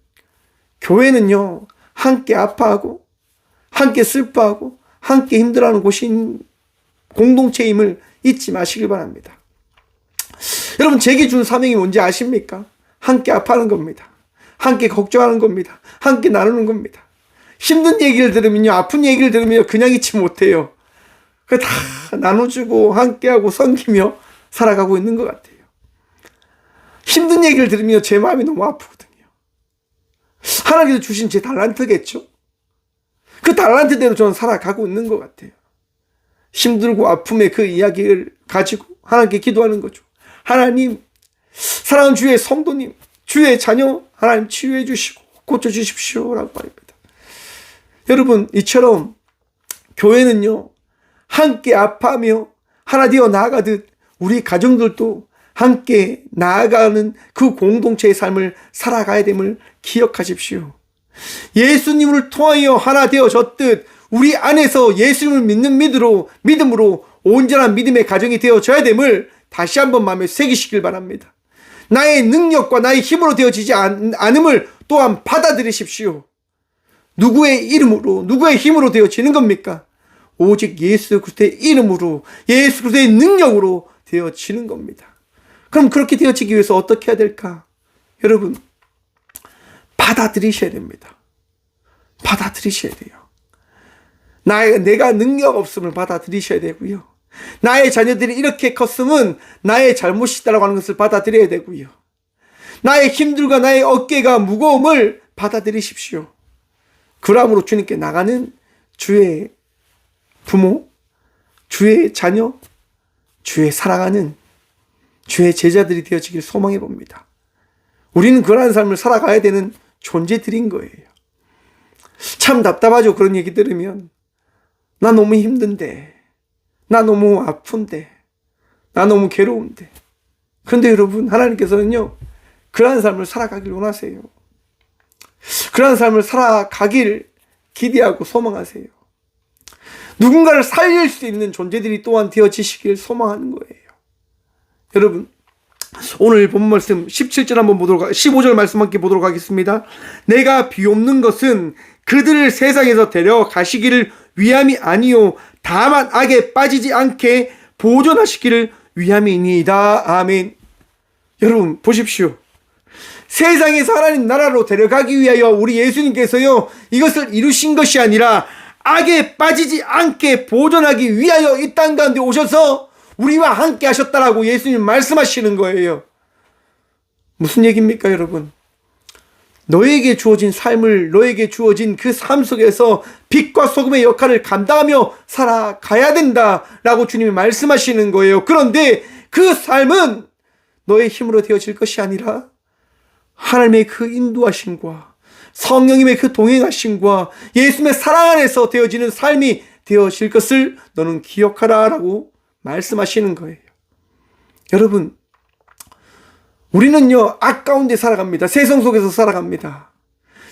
B: 교회는요, 함께 아파하고 함께 슬퍼하고 함께 힘들어하는 곳인 공동체임을 잊지 마시길 바랍니다. 여러분, 제게 준 사명이 뭔지 아십니까? 함께 아파하는 겁니다. 함께 걱정하는 겁니다. 함께 나누는 겁니다. 힘든 얘기를 들으면요, 아픈 얘기를 들으면요, 그냥 잊지 못해요. 다 나눠주고 함께하고 섬기며 살아가고 있는 것 같아요. 힘든 얘기를 들으면 제 마음이 너무 아프거든요. 하나님께서 주신 제 달란트겠죠? 그 달란트대로 저는 살아가고 있는 것 같아요. 힘들고 아픔의 그 이야기를 가지고 하나님께 기도하는 거죠. 하나님, 사랑하는 주의 성도님, 주의 자녀 하나님 치유해 주시고 고쳐주십시오 라고 말입니다. 여러분, 이처럼 교회는요, 함께 아파하며 하나 되어 나아가듯 우리 가정들도 함께 나아가는 그 공동체의 삶을 살아가야 됨을 기억하십시오. 예수님을 통하여 하나 되어졌듯 우리 안에서 예수님을 믿는 믿음으로 온전한 믿음의 가정이 되어져야 됨을 다시 한번 마음에 새기시길 바랍니다. 나의 능력과 나의 힘으로 되어지지 않음을 또한 받아들이십시오. 누구의 이름으로, 누구의 힘으로 되어지는 겁니까? 오직 예수 그리스도의 이름으로, 예수 그리스도의 능력으로 되어지는 겁니다. 그럼 그렇게 되어지기 위해서 어떻게 해야 될까? 여러분, 받아들이셔야 됩니다. 받아들이셔야 돼요. 내가 능력 없음을 받아들이셔야 되고요. 나의 자녀들이 이렇게 컸음은 나의 잘못이다라고 하는 것을 받아들여야 되고요. 나의 힘들과 나의 어깨가 무거움을 받아들이십시오. 그러므로 주님께 나가는 주의 부모, 주의 자녀, 주의 사랑하는 주의 제자들이 되어지길 소망해 봅니다. 우리는 그러한 삶을 살아가야 되는 존재들인 거예요. 참 답답하죠. 그런 얘기 들으면. 나 너무 힘든데, 나 너무 아픈데, 나 너무 괴로운데. 그런데 여러분, 하나님께서는요, 그러한 삶을 살아가길 원하세요. 그러한 삶을 살아가길 기대하고 소망하세요. 누군가를 살릴 수 있는 존재들이 또한 되어지시길 소망하는 거예요. 여러분, 오늘 본 말씀 17절 한번 15절 말씀 함께 보도록 하겠습니다. 내가 비옵는 것은 그들을 세상에서 데려가시기를 위함이 아니요 다만 악에 빠지지 않게 보존하시기를 위함이니이다. 아멘. 여러분 보십시오. 세상에서 하나님 나라로 데려가기 위하여 우리 예수님께서요, 이것을 이루신 것이 아니라 악에 빠지지 않게 보존하기 위하여 이 땅 가운데 오셔서 우리와 함께 하셨다라고 예수님 말씀하시는 거예요. 무슨 얘기입니까, 여러분? 너에게 주어진 삶을, 너에게 주어진 그 삶 속에서 빛과 소금의 역할을 감당하며 살아가야 된다라고 주님이 말씀하시는 거예요. 그런데 그 삶은 너의 힘으로 되어질 것이 아니라 하나님의 그 인도하심과 성령님의 그 동행하심과 예수님의 사랑 안에서 되어지는 삶이 되어질 것을 너는 기억하라라고 말씀하시는 거예요. 여러분, 우리는요, 악 가운데 살아갑니다. 세상 속에서 살아갑니다.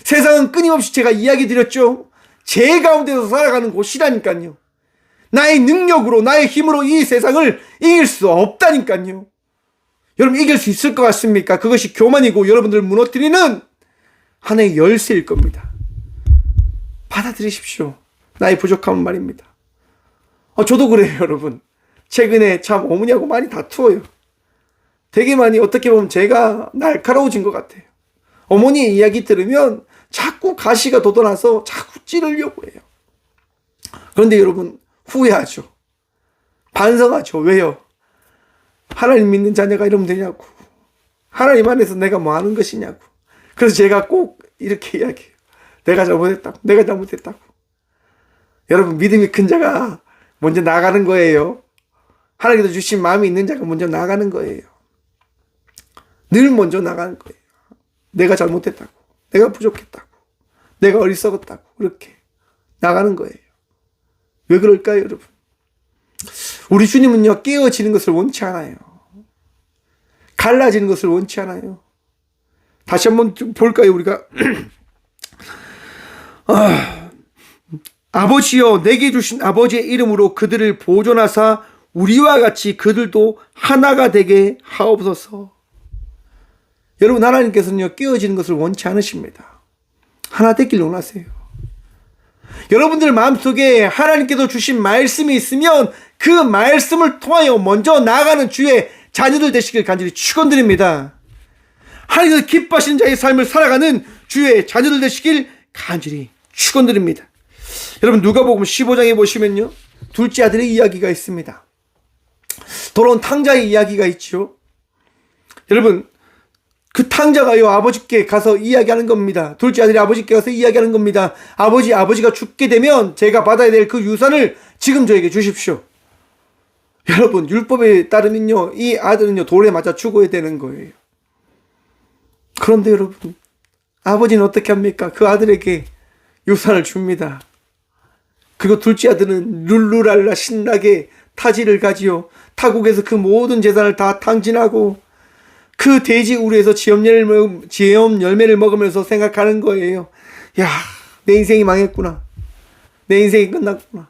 B: 세상은 끊임없이 제가 이야기 드렸죠. 죄 가운데서 살아가는 곳이라니까요. 나의 능력으로, 나의 힘으로 이 세상을 이길 수 없다니까요. 여러분, 이길 수 있을 것 같습니까? 그것이 교만이고 여러분들을 무너뜨리는 하나의 열쇠일 겁니다. 받아들이십시오. 나의 부족함은 말입니다. 저도 그래요, 여러분. 최근에 참 어머니하고 많이 다투어요. 되게 많이 어떻게 보면 제가 날카로워진 것 같아요. 어머니의 이야기 들으면 자꾸 가시가 돋아나서 자꾸 찌르려고 해요. 그런데 여러분, 후회하죠. 반성하죠. 왜요? 하나님 믿는 자녀가 이러면 되냐고. 하나님 안에서 내가 뭐 하는 것이냐고. 그래서 제가 꼭 이렇게 이야기해요. 내가 잘못했다고. 내가 잘못했다고. 여러분, 믿음이 큰 자가 먼저 나가는 거예요. 하나님께서 주신 마음이 있는 자가 먼저 나가는 거예요. 늘 먼저 나가는 거예요. 내가 잘못했다고. 내가 부족했다고. 내가 어리석었다고. 그렇게 나가는 거예요. 왜 그럴까요, 여러분? 우리 주님은요, 깨어지는 것을 원치 않아요. 갈라지는 것을 원치 않아요. 다시 한번 볼까요, 우리가? 아버지여, 내게 주신 아버지의 이름으로 그들을 보존하사 우리와 같이 그들도 하나가 되게 하옵소서. 여러분, 하나님께서는요, 깨어지는 것을 원치 않으십니다. 하나 되길 원하세요. 여러분들 마음속에 하나님께서 주신 말씀이 있으면 그 말씀을 통하여 먼저 나아가는 주의 자녀들 되시길 간절히 축원드립니다. 하나님께서 기뻐하시는 자의 삶을 살아가는 주의 자녀들 되시길 간절히 축원드립니다. 여러분, 누가복음 15장에 보시면요, 둘째 아들의 이야기가 있습니다. 돌아온 탕자의 이야기가 있죠. 여러분, 그 탕자가요, 아버지께 가서 이야기하는 겁니다. 둘째 아들이 아버지께 가서 이야기하는 겁니다. 아버지가 죽게 되면 제가 받아야 될 그 유산을 지금 저에게 주십시오. 여러분, 율법에 따르면요, 이 아들은요, 돌에 맞아 죽어야 되는 거예요. 그런데 여러분, 아버지는 어떻게 합니까? 그 아들에게 유산을 줍니다. 그리고 둘째 아들은 룰루랄라 신나게 타지를 가지요. 타국에서 그 모든 재산을 다 탕진하고 그 돼지 우리에서 지엄 열매를 먹으면서 생각하는 거예요. 야, 내 인생이 망했구나. 내 인생이 끝났구나.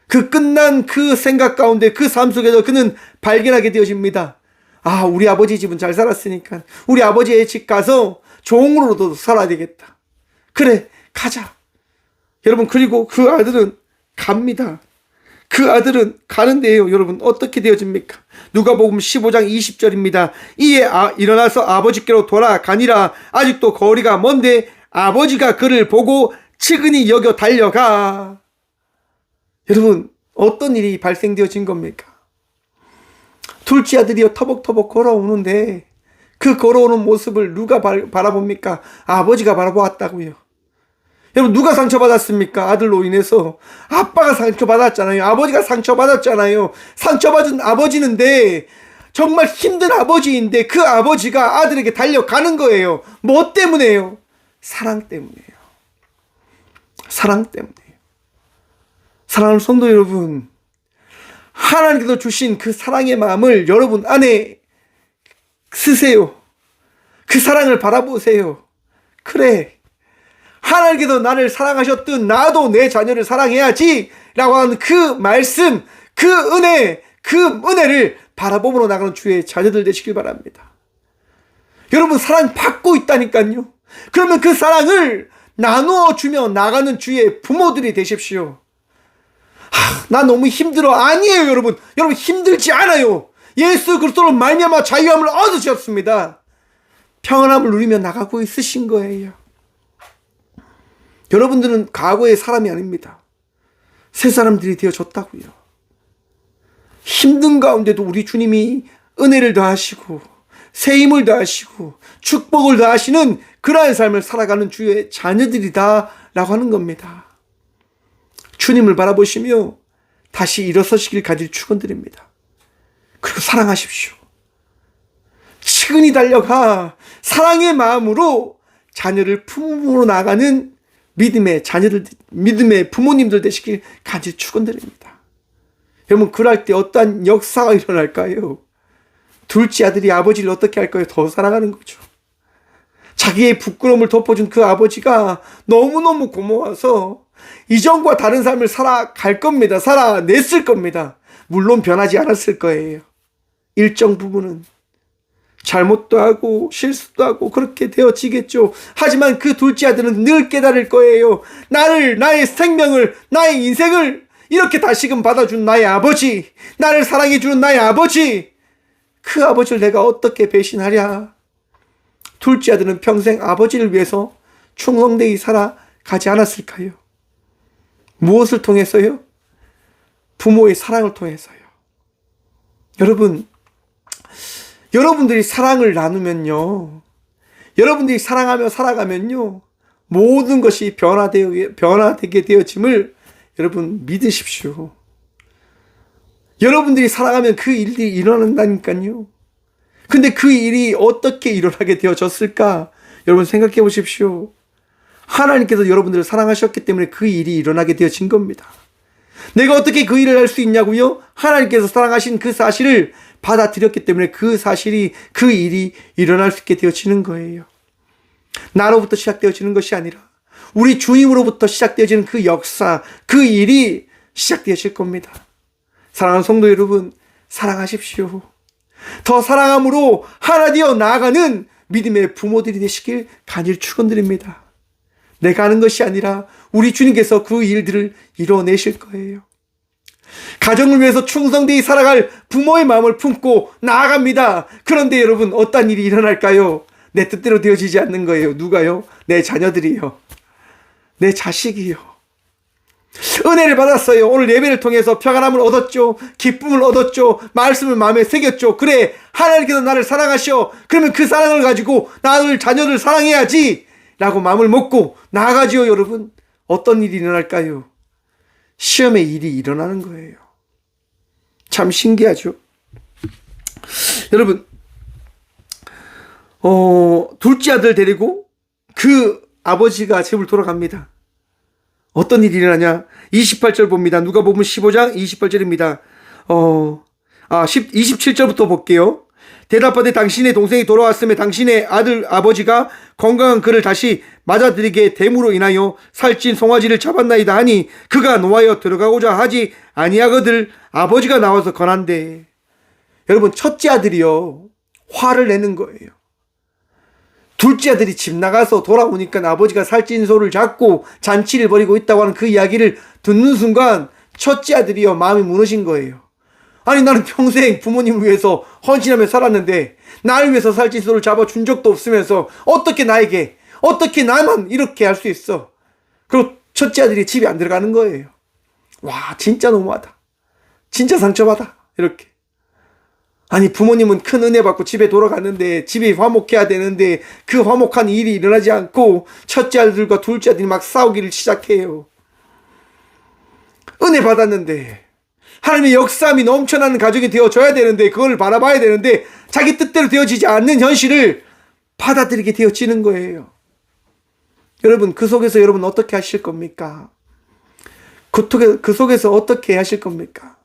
B: 그 끝난 그 생각 가운데 그 삶 속에서 그는 발견하게 되어집니다. 아, 우리 아버지 집은 잘 살았으니까 우리 아버지의 집 가서 종으로도 살아야 되겠다. 그래, 가자. 여러분, 그리고 그 아들은 갑니다. 그 아들은 가는데요. 여러분, 어떻게 되어집니까? 누가복음 15장 20절입니다. 이에 일어나서 아버지께로 돌아가니라. 아직도 거리가 먼데 아버지가 그를 보고 측은히 여겨 달려가. 여러분, 어떤 일이 발생되어진 겁니까? 둘째 아들이요, 터벅터벅 걸어오는데 그 걸어오는 모습을 누가 바라봅니까? 아버지가 바라보았다고요. 여러분, 누가 상처받았습니까? 아들로 인해서. 아빠가 상처받았잖아요. 아버지가 상처받았잖아요. 상처받은 아버지인데, 정말 힘든 아버지인데 그 아버지가 아들에게 달려가는 거예요. 뭐 때문에요? 사랑 때문이에요. 사랑 때문이에요. 사랑하는 성도 여러분, 하나님께서 주신 그 사랑의 마음을 여러분 안에 쓰세요. 그 사랑을 바라보세요. 그래, 하나님께서 나를 사랑하셨듯 나도 내 자녀를 사랑해야지 라고 하는 그 말씀, 그 은혜를 바라보므로 나가는 주의 자녀들 되시길 바랍니다. 여러분, 사랑 받고 있다니까요. 그러면 그 사랑을 나누어 주며 나가는 주의 부모들이 되십시오. 나 너무 힘들어. 아니에요, 여러분. 여러분, 힘들지 않아요. 예수 그리스도로 말미암아 자유함을 얻으셨습니다. 평안함을 누리며 나가고 있으신 거예요. 여러분들은 과거의 사람이 아닙니다. 새 사람들이 되어졌다고요. 힘든 가운데도 우리 주님이 은혜를 더하시고 새 힘을 더하시고 축복을 더하시는 그러한 삶을 살아가는 주의 자녀들이다 라고 하는 겁니다. 주님을 바라보시며 다시 일어서시길 간절히 축원드립니다. 그리고 사랑하십시오. 측은히 달려가 사랑의 마음으로 자녀를 품으로 나가는 믿음의 자녀들, 믿음의 부모님들 되시길 간절히 축원드립니다. 여러분, 그럴 때 어떠한 역사가 일어날까요? 둘째 아들이 아버지를 어떻게 할까요? 더 사랑하는 거죠. 자기의 부끄러움을 덮어준 그 아버지가 너무너무 고마워서 이전과 다른 삶을 살아갈 겁니다. 살아냈을 겁니다. 물론 변하지 않았을 거예요. 일정 부분은 잘못도 하고 실수도 하고 그렇게 되어지겠죠. 하지만 그 둘째 아들은 늘 깨달을 거예요. 나의 생명을, 나의 인생을 이렇게 다시금 받아준 나의 아버지, 나를 사랑해주는 나의 아버지, 그 아버지를 내가 어떻게 배신하랴. 둘째 아들은 평생 아버지를 위해서 충성되이 살아가지 않았을까요? 무엇을 통해서요? 부모의 사랑을 통해서요. 여러분들이 사랑을 나누면요, 여러분들이 사랑하며 살아가면요, 모든 것이 변화되게 되어짐을 여러분 믿으십시오. 여러분들이 사랑하면 그 일들이 일어난다니까요. 근데 그 일이 어떻게 일어나게 되어졌을까? 여러분 생각해 보십시오. 하나님께서 여러분들을 사랑하셨기 때문에 그 일이 일어나게 되어진 겁니다. 내가 어떻게 그 일을 할 수 있냐고요? 하나님께서 사랑하신 그 사실을 받아들였기 때문에 그 일이 일어날 수 있게 되어지는 거예요. 나로부터 시작되어지는 것이 아니라 우리 주님으로부터 시작되어지는 그 역사, 그 일이 시작되어질 겁니다. 사랑하는 성도 여러분, 사랑하십시오. 더 사랑함으로 하나 되어 나아가는 믿음의 부모들이 되시길 간절히 축원드립니다. 내가 하는 것이 아니라 우리 주님께서 그 일들을 이뤄내실 거예요. 가정을 위해서 충성되이 살아갈 부모의 마음을 품고 나아갑니다. 그런데 여러분, 어떤 일이 일어날까요? 내 뜻대로 되어지지 않는 거예요. 누가요? 내 자녀들이요. 내 자식이요. 은혜를 받았어요. 오늘 예배를 통해서 평안함을 얻었죠. 기쁨을 얻었죠. 말씀을 마음에 새겼죠. 그래, 하나님께서 나를 사랑하셔. 그러면 그 사랑을 가지고 나를 자녀들 사랑해야지 라고 마음을 먹고 나아가지요. 여러분, 어떤 일이 일어날까요? 시험의 일이 일어나는 거예요. 참 신기하죠. 여러분, 둘째 아들 데리고 그 아버지가 집을 돌아갑니다. 어떤 일이 일어나냐? 28절 봅니다. 누가복음 15장 28절입니다. 27절부터 볼게요. 대답하되 당신의 동생이 돌아왔음에 당신의 아들 아버지가 건강한 그를 다시 맞아들이게 됨으로 인하여 살찐 송아지를 잡았나이다 하니 그가 노하여 들어가고자 하지 아니하거늘 아버지가 나와서 권한대. 여러분, 첫째 아들이요, 화를 내는 거예요. 둘째 아들이 집 나가서 돌아오니까 아버지가 살찐 소를 잡고 잔치를 벌이고 있다고 하는 그 이야기를 듣는 순간 첫째 아들이요, 마음이 무너진 거예요. 아니, 나는 평생 부모님을 위해서 헌신하며 살았는데 나를 위해서 살찐 소를 잡아준 적도 없으면서 어떻게 나만 이렇게 할 수 있어. 그리고 첫째 아들이 집에 안 들어가는 거예요. 와, 진짜 너무하다. 진짜 상처받아. 이렇게. 아니, 부모님은 큰 은혜 받고 집에 돌아갔는데 집이 화목해야 되는데 그 화목한 일이 일어나지 않고 첫째 아들과 둘째 아들이 막 싸우기를 시작해요. 은혜 받았는데 하나님의 역사함이 넘쳐나는 가족이 되어줘야 되는데 그걸 바라봐야 되는데 자기 뜻대로 되어지지 않는 현실을 받아들이게 되어지는 거예요. 여러분, 그 속에서 여러분 어떻게 하실 겁니까? 그 속에서 어떻게 하실 겁니까?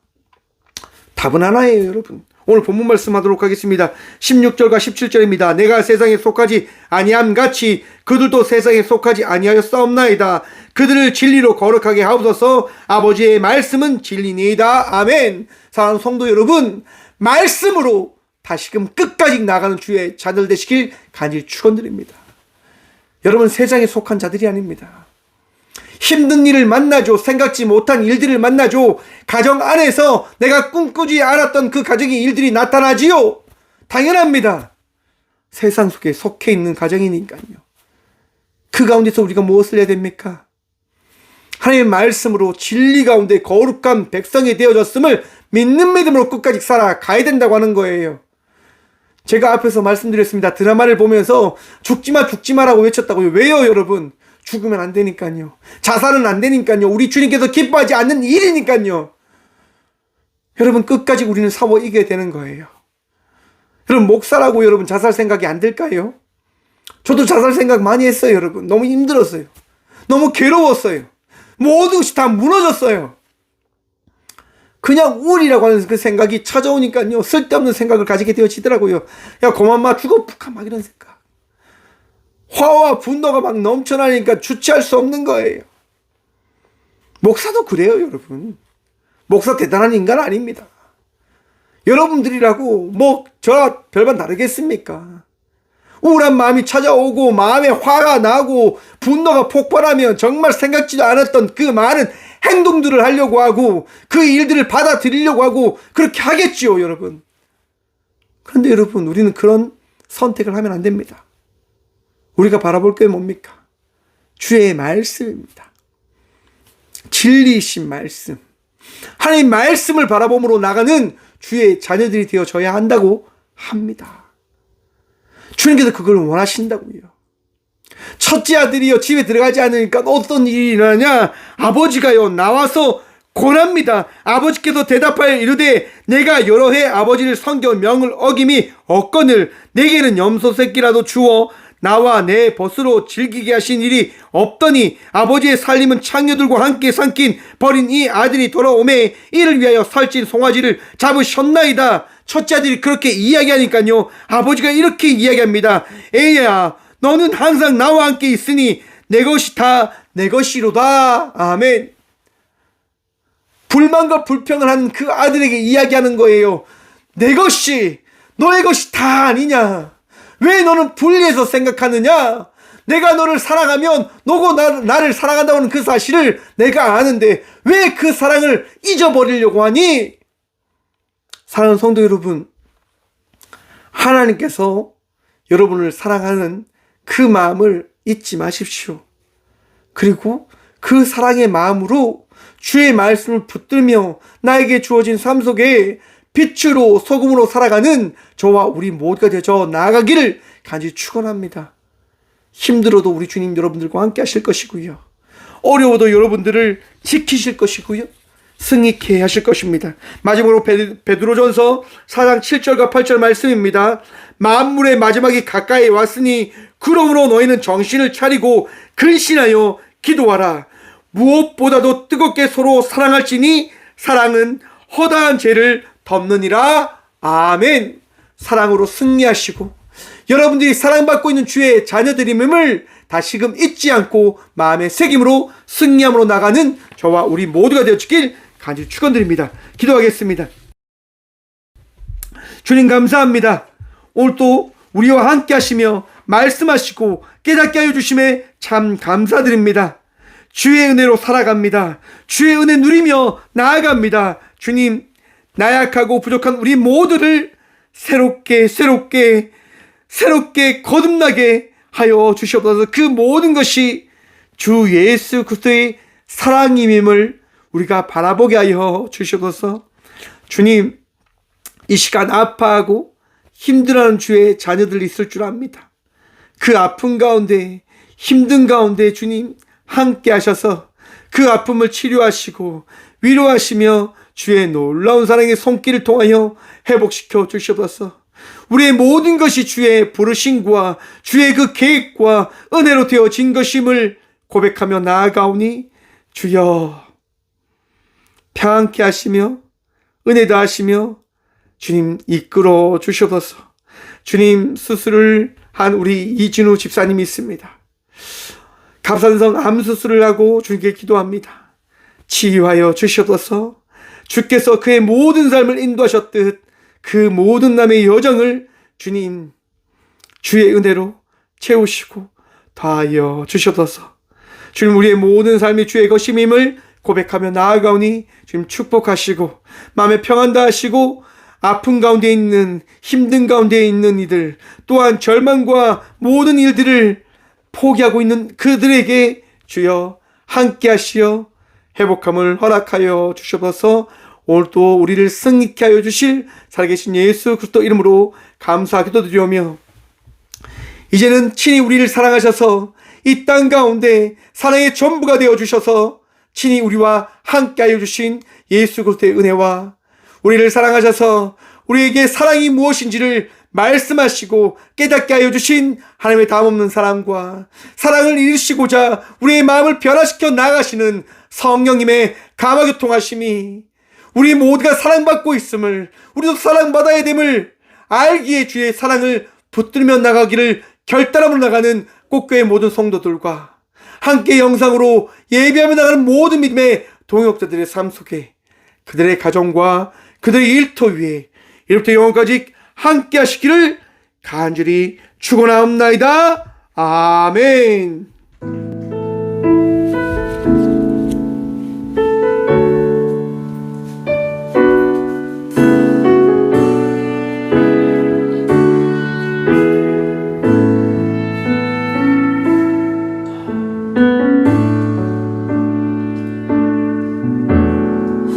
B: 답은 하나예요, 여러분. 오늘 본문 말씀하도록 하겠습니다. 16절과 17절입니다. 내가 세상에 속하지 아니함 같이 그들도 세상에 속하지 아니하였사옵나이다. 그들을 진리로 거룩하게 하옵소서. 아버지의 말씀은 진리니이다. 아멘. 사랑하는 성도 여러분, 말씀으로 다시금 끝까지 나가는 주의 자들 되시길 간절히 축원드립니다. 여러분, 세상에 속한 자들이 아닙니다. 힘든 일을 만나죠. 생각지 못한 일들을 만나죠. 가정 안에서 내가 꿈꾸지 않았던 그 가정의 일들이 나타나지요. 당연합니다. 세상 속에 속해 있는 가정이니까요. 그 가운데서 우리가 무엇을 해야 됩니까? 하나님의 말씀으로 진리 가운데 거룩한 백성이 되어졌음을 믿는 믿음으로 끝까지 살아가야 된다고 하는 거예요. 제가 앞에서 말씀드렸습니다. 드라마를 보면서 죽지마라고 외쳤다고요. 왜요, 여러분? 죽으면 안 되니까요. 자살은 안 되니까요. 우리 주님께서 기뻐하지 않는 일이니까요. 여러분, 끝까지 우리는 싸워 이겨야 되는 거예요. 여러분, 목사라고 여러분 자살 생각이 안 들까요? 저도 자살 생각 많이 했어요, 여러분. 너무 힘들었어요. 너무 괴로웠어요. 모든 것이 다 무너졌어요. 그냥 우울이라고 하는 그 생각이 찾아오니까요. 쓸데없는 생각을 가지게 되어지더라고요. 야, 고만마 죽어 푹하 막 이런 생각. 화와 분노가 막 넘쳐나니까 주체할 수 없는 거예요. 목사도 그래요, 여러분. 목사 대단한 인간 아닙니다. 여러분들이라고 뭐 저와 별반 다르겠습니까? 우울한 마음이 찾아오고 마음에 화가 나고 분노가 폭발하면 정말 생각지도 않았던 그 많은 행동들을 하려고 하고 그 일들을 받아들이려고 하고 그렇게 하겠지요, 여러분. 그런데 여러분, 우리는 그런 선택을 하면 안 됩니다. 우리가 바라볼 게 뭡니까? 주의 말씀입니다. 진리이신 말씀. 하나님 말씀을 바라봄으로 나가는 주의 자녀들이 되어져야 한다고 합니다. 주님께서 그걸 원하신다고요. 첫째 아들이요, 집에 들어가지 않으니까 어떤 일이 일어나냐? 아버지가요, 나와서 권합니다. 아버지께서 대답하여 이르되 내가 여러 해 아버지를 섬겨 명을 어김이 없거늘 내게는 염소 새끼라도 주어 나와 내 벗으로 즐기게 하신 일이 없더니 아버지의 살림은 창녀들과 함께 삼킨 버린 이 아들이 돌아오매 이를 위하여 살찐 송아지를 잡으셨나이다. 첫째 아들이 그렇게 이야기하니까요, 아버지가 이렇게 이야기합니다. 애야, 너는 항상 나와 함께 있으니 내 것이 다 내 것이로다. 아멘. 불만과 불평을 하는 그 아들에게 이야기하는 거예요. 내 것이 너의 것이 다 아니냐? 왜 너는 분리해서 생각하느냐? 내가 너를 사랑하면 너고 나를 사랑한다고 하는 그 사실을 내가 아는데 왜 그 사랑을 잊어버리려고 하니? 사랑하는 성도 여러분, 하나님께서 여러분을 사랑하는 그 마음을 잊지 마십시오. 그리고 그 사랑의 마음으로 주의 말씀을 붙들며 나에게 주어진 삶 속에 빛으로 소금으로 살아가는 저와 우리 모두가 되어 나아가기를 간절히 축원합니다. 힘들어도 우리 주님 여러분들과 함께 하실 것이고요. 어려워도 여러분들을 지키실 것이고요. 승리케 하실 것입니다. 마지막으로 베드로전서 4장 7절과 8절 말씀입니다. 만물의 마지막이 가까이 왔으니 그러므로 너희는 정신을 차리고 근신하여 기도하라. 무엇보다도 뜨겁게 서로 사랑할지니 사랑은 허다한 죄를 덮느니라. 아멘. 사랑으로 승리하시고 여러분들이 사랑받고 있는 주의 자녀들임을 다시금 잊지 않고 마음의 새김으로 승리함으로 나가는 저와 우리 모두가 되어주길 간절히 축원드립니다. 기도하겠습니다. 주님 감사합니다. 오늘 또 우리와 함께 하시며 말씀하시고 깨닫게 하여 주심에 참 감사드립니다. 주의 은혜로 살아갑니다. 주의 은혜 누리며 나아갑니다. 주님, 나약하고 부족한 우리 모두를 새롭게 거듭나게 하여 주시옵소서. 그 모든 것이 주 예수 그리스도의 사랑임을 우리가 바라보게 하여 주시옵소서. 주님, 이 시간 아파하고 힘들어하는 주의 자녀들이 있을 줄 압니다. 그 아픔 가운데, 힘든 가운데 주님 함께 하셔서 그 아픔을 치료하시고 위로하시며 주의 놀라운 사랑의 손길을 통하여 회복시켜 주시옵소서. 우리의 모든 것이 주의 부르심과 주의 그 계획과 은혜로 되어진 것임을 고백하며 나아가오니 주여 평안케 하시며 은혜 다하시며 주님 이끌어 주시옵소서. 주님, 수술을 한 우리 이진우 집사님이 있습니다. 갑상선 암 수술을 하고 주님께 기도합니다. 치유하여 주시옵소서. 주께서 그의 모든 삶을 인도하셨듯 그 모든 남의 여정을 주님 주의 은혜로 채우시고 더하여 주시옵소서. 주님, 우리의 모든 삶이 주의 것임임을 고백하며 나아가오니 주님 축복하시고 마음에 평안 다하시고 아픔 가운데 있는, 힘든 가운데 있는 이들, 또한 절망과 모든 일들을 포기하고 있는 그들에게 주여 함께 하시어 회복함을 허락하여 주시옵소서. 오늘도 우리를 승리케 하여 주실 살아계신 예수 그리스도 이름으로 감사 기도드리오며 이제는 친히 우리를 사랑하셔서 이 땅 가운데 사랑의 전부가 되어 주셔서 친히 우리와 함께 하여 주신 예수 그리스도의 은혜와 우리를 사랑하셔서 우리에게 사랑이 무엇인지를 말씀하시고 깨닫게 하여 주신 하나님의 다함없는 사랑과 사랑을 이루시고자 우리의 마음을 변화시켜 나가시는 성령님의 감화교통하심이 우리 모두가 사랑받고 있음을, 우리도 사랑받아야 됨을 알기에 주의 사랑을 붙들며 나가기를 결단함으로 나가는 꽃교회 모든 성도들과 함께 영상으로 예배하며 나가는 모든 믿음의 동역자들의 삶 속에 그들의 가정과 그들의 일터 위에 이로부터 영원까지 함께 하시기를 간절히 축원하옵나이다. 아멘.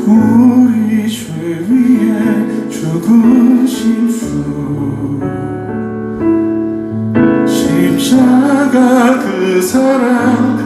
D: 우리 죄 위에 죽으신 주 십자가 그 사랑